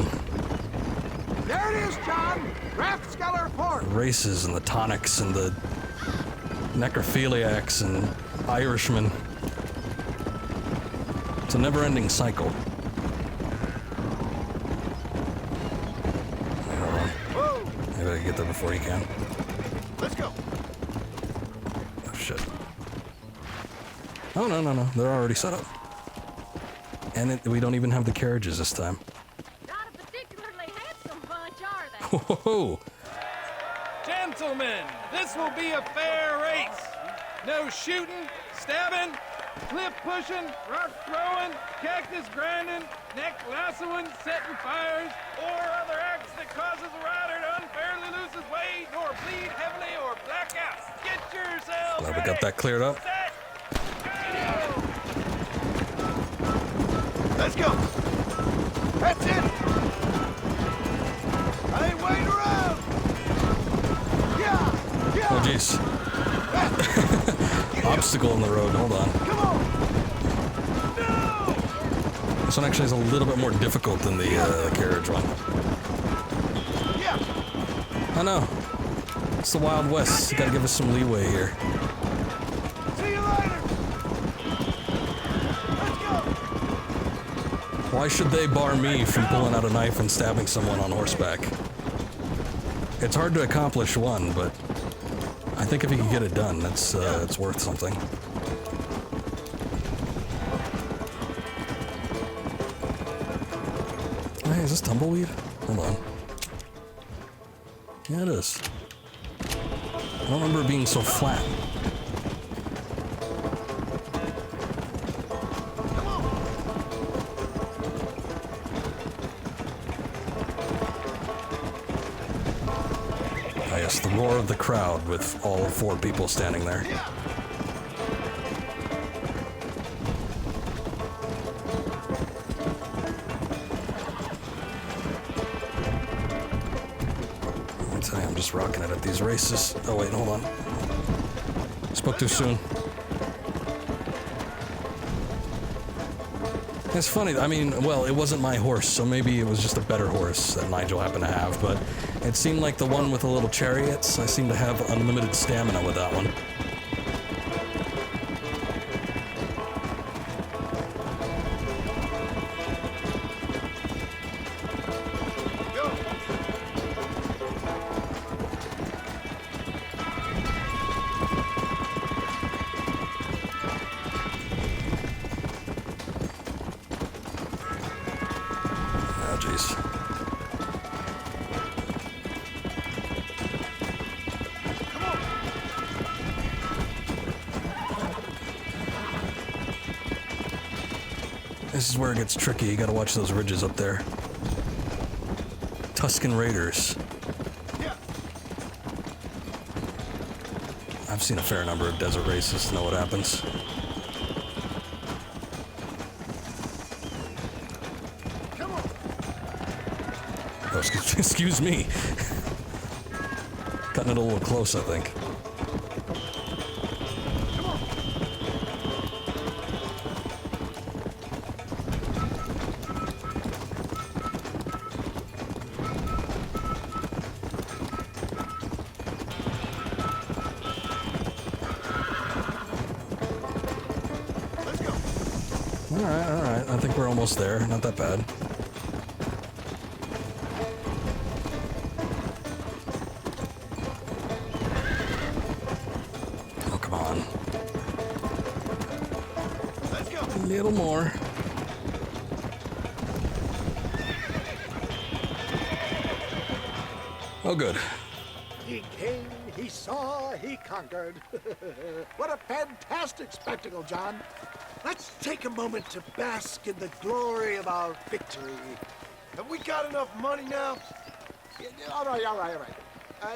There it is, John. Rathskeller Fork. The races and the tonics and the necrophiliacs and Irishmen. It's a never-ending cycle. Whoa. Maybe I can get there before you can. Let's go. Oh, shit. Oh, no. They're already set up. And we don't even have the carriages this time. Not a particularly handsome bunch, are they? Whoa. Gentlemen, this will be a fair race. No shooting, stabbing, cliff pushing, rock throwing, cactus grinding, neck lassoing, setting fires, or other acts that causes a rider to unfairly lose his way, nor bleed heavily or black out. Get yourselves Glad we got that cleared up. set, go! Let's go. That's it. I ain't waiting around. Yeah, yeah. Oh, jeez. Obstacle in the road. Hold on. Come on. No. This one actually is a little bit more difficult than the carriage one. Yeah. I know. It's the Wild West. You gotta give us some leeway here. See you later. Let's go. Why should they bar me from pulling out a knife and stabbing someone on horseback? It's hard to accomplish one, but I think if you can get it done, that's it's worth something. Hey, is this tumbleweed? Hold on. Yeah, it is. I don't remember it being so flat. Ah, yes, the roar of the crowd with all 4 people standing there. I'll tell you, I'm just rocking it at these races. Oh wait, hold on. Spoke too soon. It's funny, I mean, well, it wasn't my horse, so maybe it was just a better horse that Nigel happened to have, but it seemed like the one with the little chariots, I seem to have unlimited stamina with that one. Oh, jeez. This is where it gets tricky. You gotta watch those ridges up there. Tuscan Raiders. I've seen a fair number of desert races to know what happens. Oh, excuse me. Cutting it a little close, I think. Alright. I think we're almost there. Not that bad. Oh, come on. Let's go. A little more. Oh, good. He came, he saw, he conquered. What a fantastic spectacle, John. Let's take a moment to bask in the glory of our victory. Have we got enough money now? All right.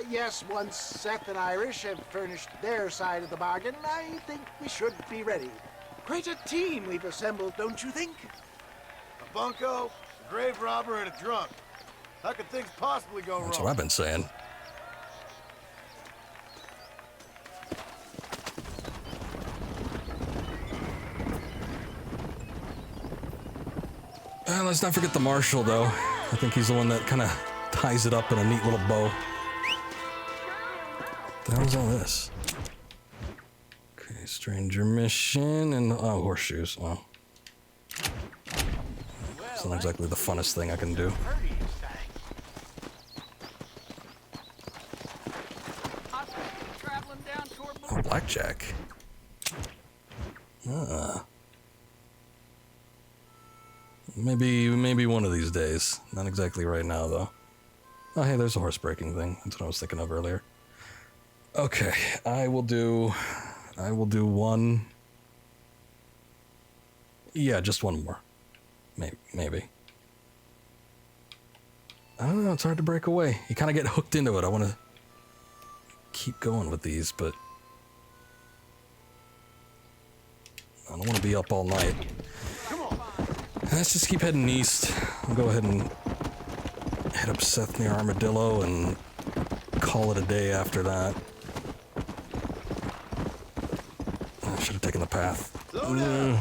Yes, once Seth and Irish have furnished their side of the bargain, I think we should be ready. Quite a team we've assembled, don't you think? A bunco, a grave robber, and a drunk. How could things possibly go wrong? That's what I've been saying. Let's not forget the marshal, though. I think he's the one that kind of ties it up in a neat little bow. What the hell's all this? Okay, stranger mission and horseshoes. Oh, it's not exactly the funnest thing I can do. Oh, blackjack. Maybe one of these days. Not exactly right now, though. Oh, hey, there's a horse breaking thing. That's what I was thinking of earlier. Okay, I will do one. Yeah, just one more. Maybe. I don't know, it's hard to break away. You kind of get hooked into it. I want to keep going with these, but I don't want to be up all night. Let's just keep heading east. I'll go ahead and hit up Seth near Armadillo and call it a day after that. I should have taken the path. Wait.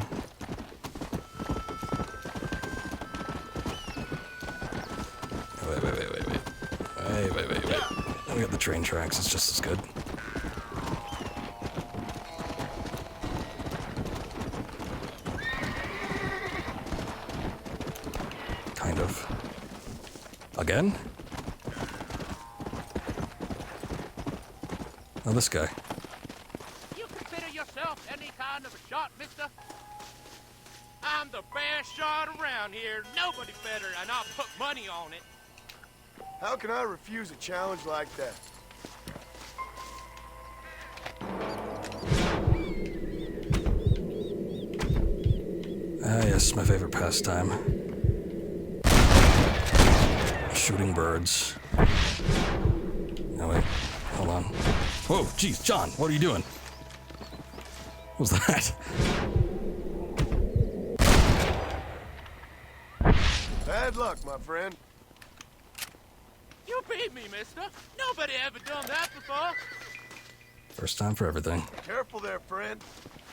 We got the train tracks, it's just as good. Kind of. Again? Oh, this guy. You consider yourself any kind of a shot, mister? I'm the best shot around here. Nobody better, and I'll put money on it. How can I refuse a challenge like that? Ah, yes, my favorite pastime. Shooting birds. Oh, wait. Hold on. Whoa, jeez, John, what are you doing? What was that? Bad luck, my friend. You beat me, mister. Nobody ever done that before. First time for everything. Careful there, friend.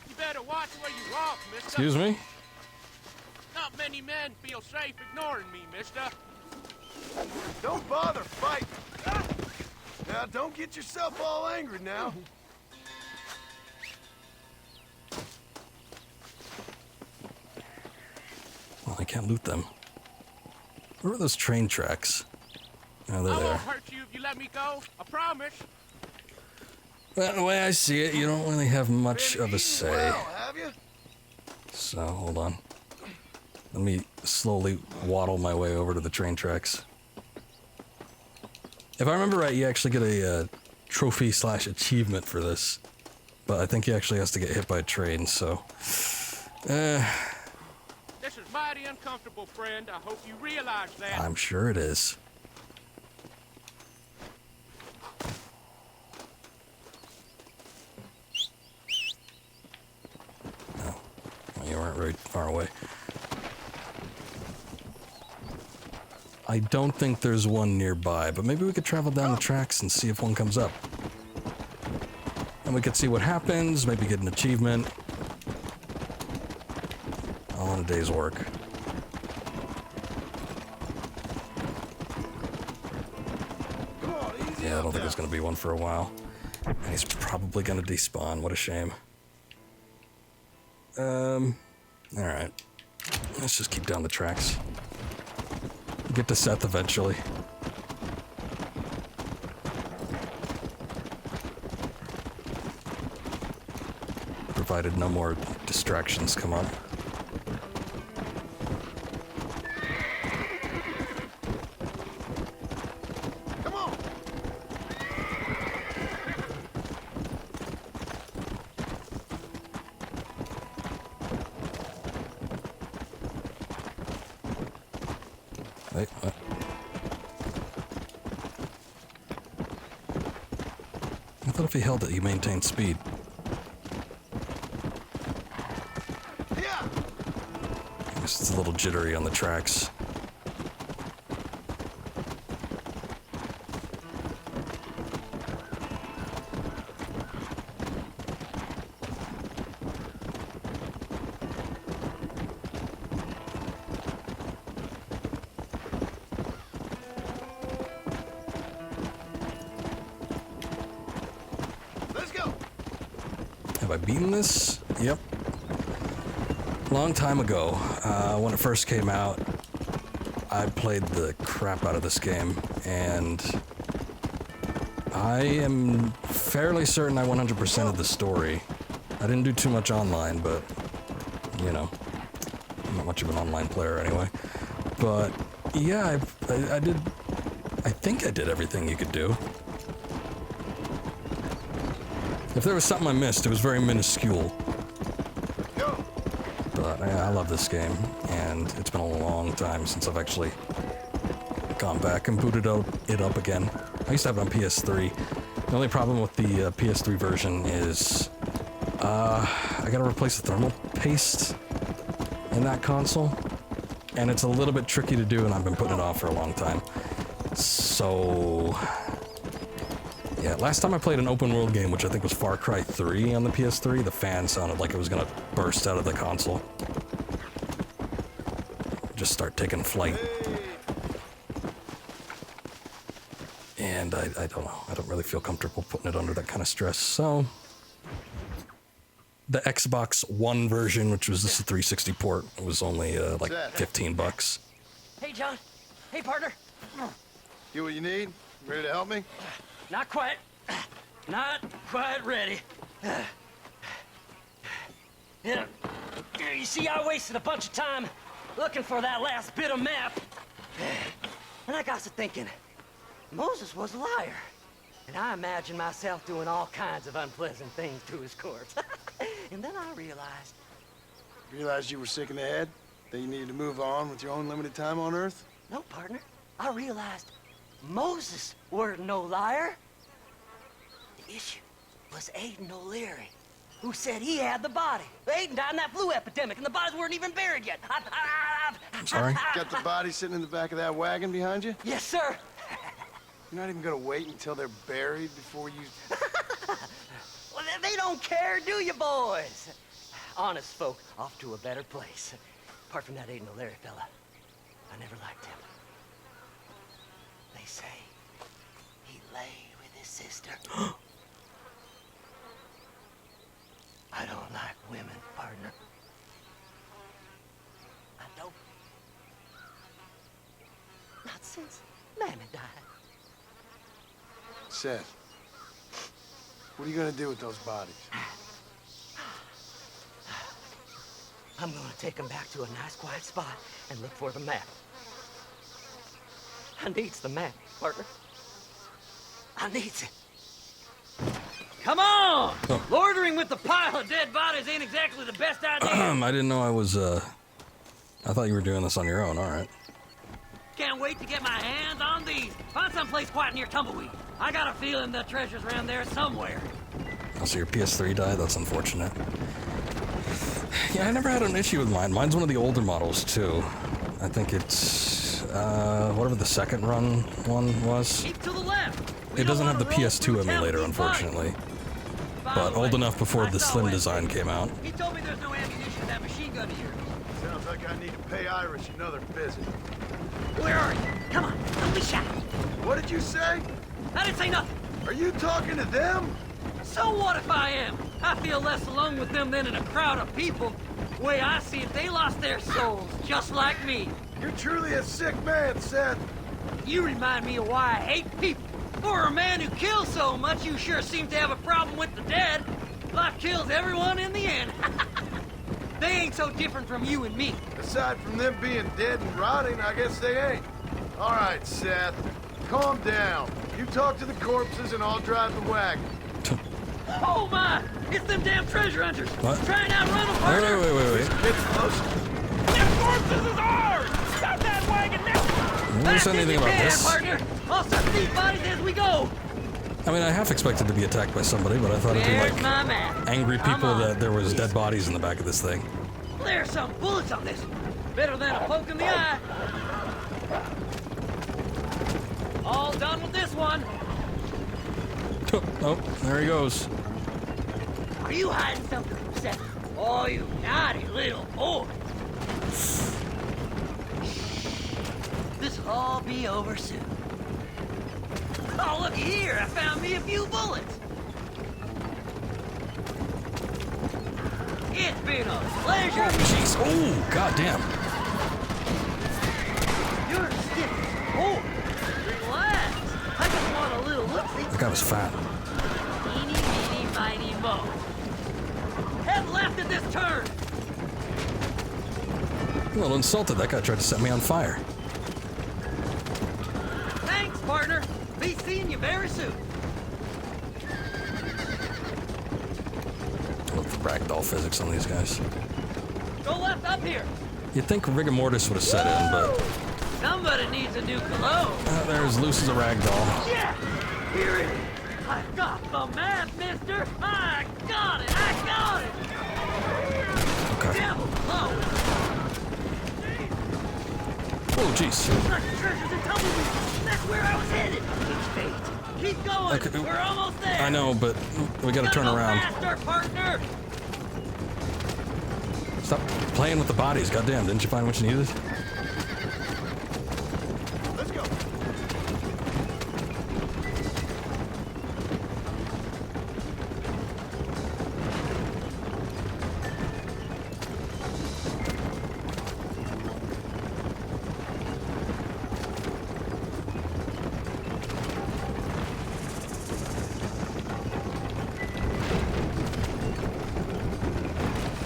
You better watch where you walk, mister. Excuse me? Not many men feel safe ignoring me, mister. Don't bother fighting. Now, don't get yourself all angry now. Well, I can't loot them. Where are those train tracks? Oh, they're I there. won't hurt you if you let me go. I promise. Well, the way I see it, you don't really have much of a say. Well, have you? So, hold on. Let me slowly waddle my way over to the train tracks. If I remember right, you actually get a trophy/achievement for this. But I think he actually has to get hit by a train, so... This is mighty uncomfortable, friend. I hope you realize that. I'm sure it is. Oh, well, you weren't very far away. I don't think there's one nearby, but maybe we could travel down the tracks and see if one comes up. And we could see what happens, maybe get an achievement. All in a day's work. Yeah, I don't think there's going to be one for a while. And he's probably going to despawn. What a shame. Alright. Let's just keep down the tracks. Get to Seth eventually. Provided no more distractions come up. Come on. Wait, what? I thought if he held it, he maintained speed. Yeah. I guess it's a little jittery on the tracks. Let's go. Have I beaten this? Yep. Long time ago, when it first came out, I played the crap out of this game, and I am fairly certain I 100%ed the story. I didn't do too much online, but, you know, I'm not much of an online player anyway. But, yeah, I did I think I did everything you could do. If there was something I missed, it was very minuscule. But yeah, I love this game, and it's been a long time since I've actually gone back and booted it up again. I used to have it on PS3. The only problem with the PS3 version is I gotta replace the thermal paste in that console, and it's a little bit tricky to do, and I've been putting it off for a long time. So yeah, last time I played an open world game, which I think was Far Cry 3 on the PS3, the fan sounded like it was gonna burst out of the console. Just start taking flight. And I don't know, I don't really feel comfortable putting it under that kind of stress, so... The Xbox One version, which was just a 360 port, was only like $15. Hey, John. Hey, partner. Get what you need? Ready to help me? Not quite. Not quite ready. Yeah. You see, I wasted a bunch of time looking for that last bit of map. And I got to thinking, Moses was a liar. And I imagined myself doing all kinds of unpleasant things to his corpse. And then I realized... Realized you were sick in the head? That you needed to move on with your own limited time on Earth? No, partner. I realized Moses weren't no liar. The issue was Aiden O'Leary, who said he had the body. Aiden died in that flu epidemic, and the bodies weren't even buried yet. I'm sorry? Got the body sitting in the back of that wagon behind you? Yes, sir. You're not even gonna wait until they're buried before you... Well, they don't care, do you, boys? Honest folk off to a better place. Apart from that Aiden O'Leary fella, I never liked him. They say he lay with his sister. I don't like women, partner. I don't. Not since Mammy died. Seth, what are you gonna do with those bodies? I'm gonna take them back to a nice quiet spot and look for the map. I needs the map, partner. I needs it. Come on! Oh. Loitering with the pile of dead bodies ain't exactly the best idea. I didn't know I was, I thought you were doing this on your own, alright. Can't wait to get my hands on these. Find someplace quiet near Tumbleweed. I got a feeling the treasure's around there somewhere. Oh, so your PS3 died? That's unfortunate. Yeah, I never had an issue with mine. Mine's one of the older models, too. I think it's, whatever the second run one was. Keep to the left. It doesn't have the PS2 emulator, unfortunately. But old enough before the slim design came out. He told me there's no ammunition in that machine gun here. Sounds like I need to pay Irish another visit. Where are you? Come on, don't be shy. What did you say? I didn't say nothing. Are you talking to them? So what if I am? I feel less alone with them than in a crowd of people. The way I see it, they lost their souls, just like me. You're truly a sick man, Seth. You remind me of why I hate people. For a man who kills so much, you sure seem to have a problem with the dead. Life kills everyone in the end. They ain't so different from you and me. Aside from them being dead and rotting, I guess they ain't. All right, Seth. Calm down. You talk to the corpses and I'll drive the wagon. Oh my! It's them damn treasure hunters! What? Try and outrun them, partner! Wait. It's close. Them corpses is ours! Stop that wagon now! You never said anything about this. Partner! I'll set these bodies as we go! I mean, I half expected to be attacked by somebody, but I thought it'd be There's like my map. angry people that there was dead bodies in the back of this thing. There's some bullets on this. Better than a poke in the eye. All done with this one. Oh, there he goes. Are you hiding something from Seth? Oh, you naughty little boy. This'll all be over soon. Oh, looky here. I found me a few bullets. It's been a pleasure. Jeez. Oh, goddamn. You're stiff. Oh, relax. I just want a little look-see. That guy was fat. Eeny, meeny, miny, mo. Head left at this turn. I'm a little insulted. That guy tried to set me on fire. Thanks, partner. seeing you very soon. I love the ragdoll physics on these guys. Go left up here. You'd think rigor mortis would have set in, but Somebody needs a new cologne. they're as loose as a ragdoll. Yeah! Here it is. I got the map, mister. I got it. I got it. Okay. Devil, oh. Oh, jeez. Like treasures and tumbleweeds. That's where I was headed. It's fate. Keep going. Okay. We're almost there. I know, but we gotta turn go around. faster, partner. Stop playing with the bodies. Goddamn, didn't you find what you needed? Let's go.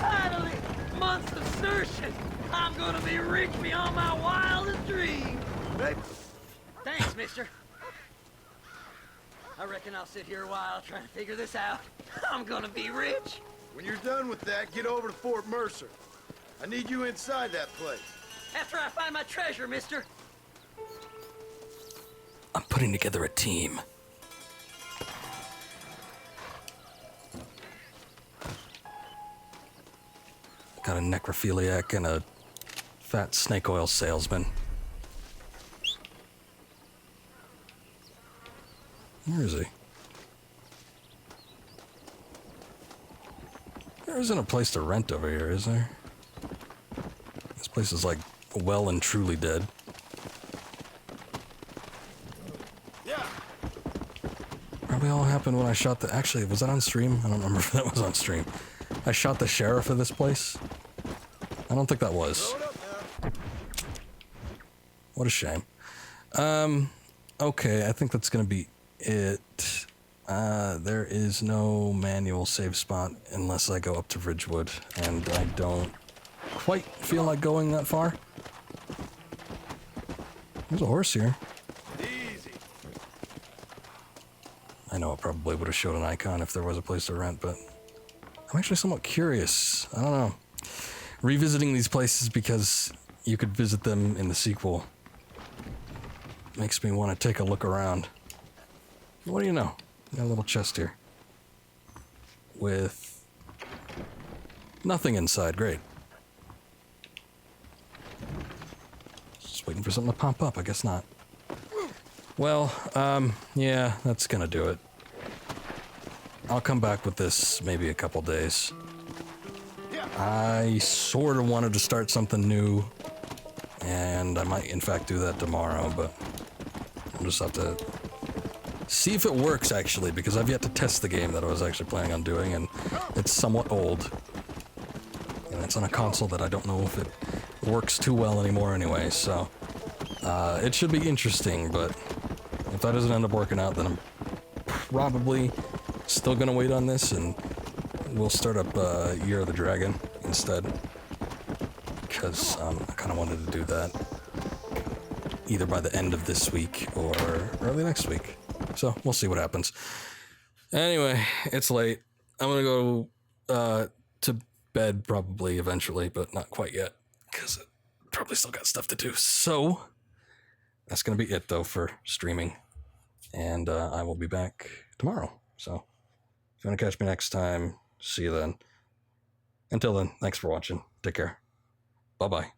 Finally, months of searching. I'm gonna be rich beyond my wildest dreams. Hey, Thanks, mister. I reckon I'll sit here a while trying to figure this out. I'm gonna be rich. when you're done with that, get over to Fort Mercer. I need you inside that place. After I find my treasure, mister. I'm putting together a team. Got a necrophiliac and a fat snake oil salesman. Where is he? There isn't a place to rent over here, is there? This place is like well and truly dead. Yeah. Probably all happened when I shot the... Actually, was that on stream? I don't remember if that was on stream. I shot the sheriff of this place. I don't think that was. What a shame. Okay, I think that's gonna be it. There is no manual save spot unless I go up to Ridgewood, and I don't quite feel like going that far. There's a horse here. Easy. I know it probably would have showed an icon if there was a place to rent, but I'm actually somewhat curious. I don't know. Revisiting these places because you could visit them in the sequel makes me want to take a look around. What do you know? Got a little chest here with nothing inside. Great. Just waiting for something to pop up. I guess not. Well, yeah, that's gonna do it. I'll come back with this maybe a couple days. I sort of wanted to start something new, and I might in fact do that tomorrow, but I'll just have to see if it works actually, because I've yet to test the game that I was actually planning on doing, and it's somewhat old. And it's on a console that I don't know if it works too well anymore anyway, so it should be interesting, but if that doesn't end up working out, then I'm probably still gonna wait on this, and we'll start up Year of the Dragon instead, because I kind of wanted to do that either by the end of this week or early next week. So we'll see what happens. Anyway, it's late. I'm gonna go to bed probably eventually, but not quite yet, because I probably still got stuff to do. So that's gonna be it though for streaming, and I will be back tomorrow. So if you want to catch me next time, see you then. Until then, thanks for watching. Take care. Bye-bye.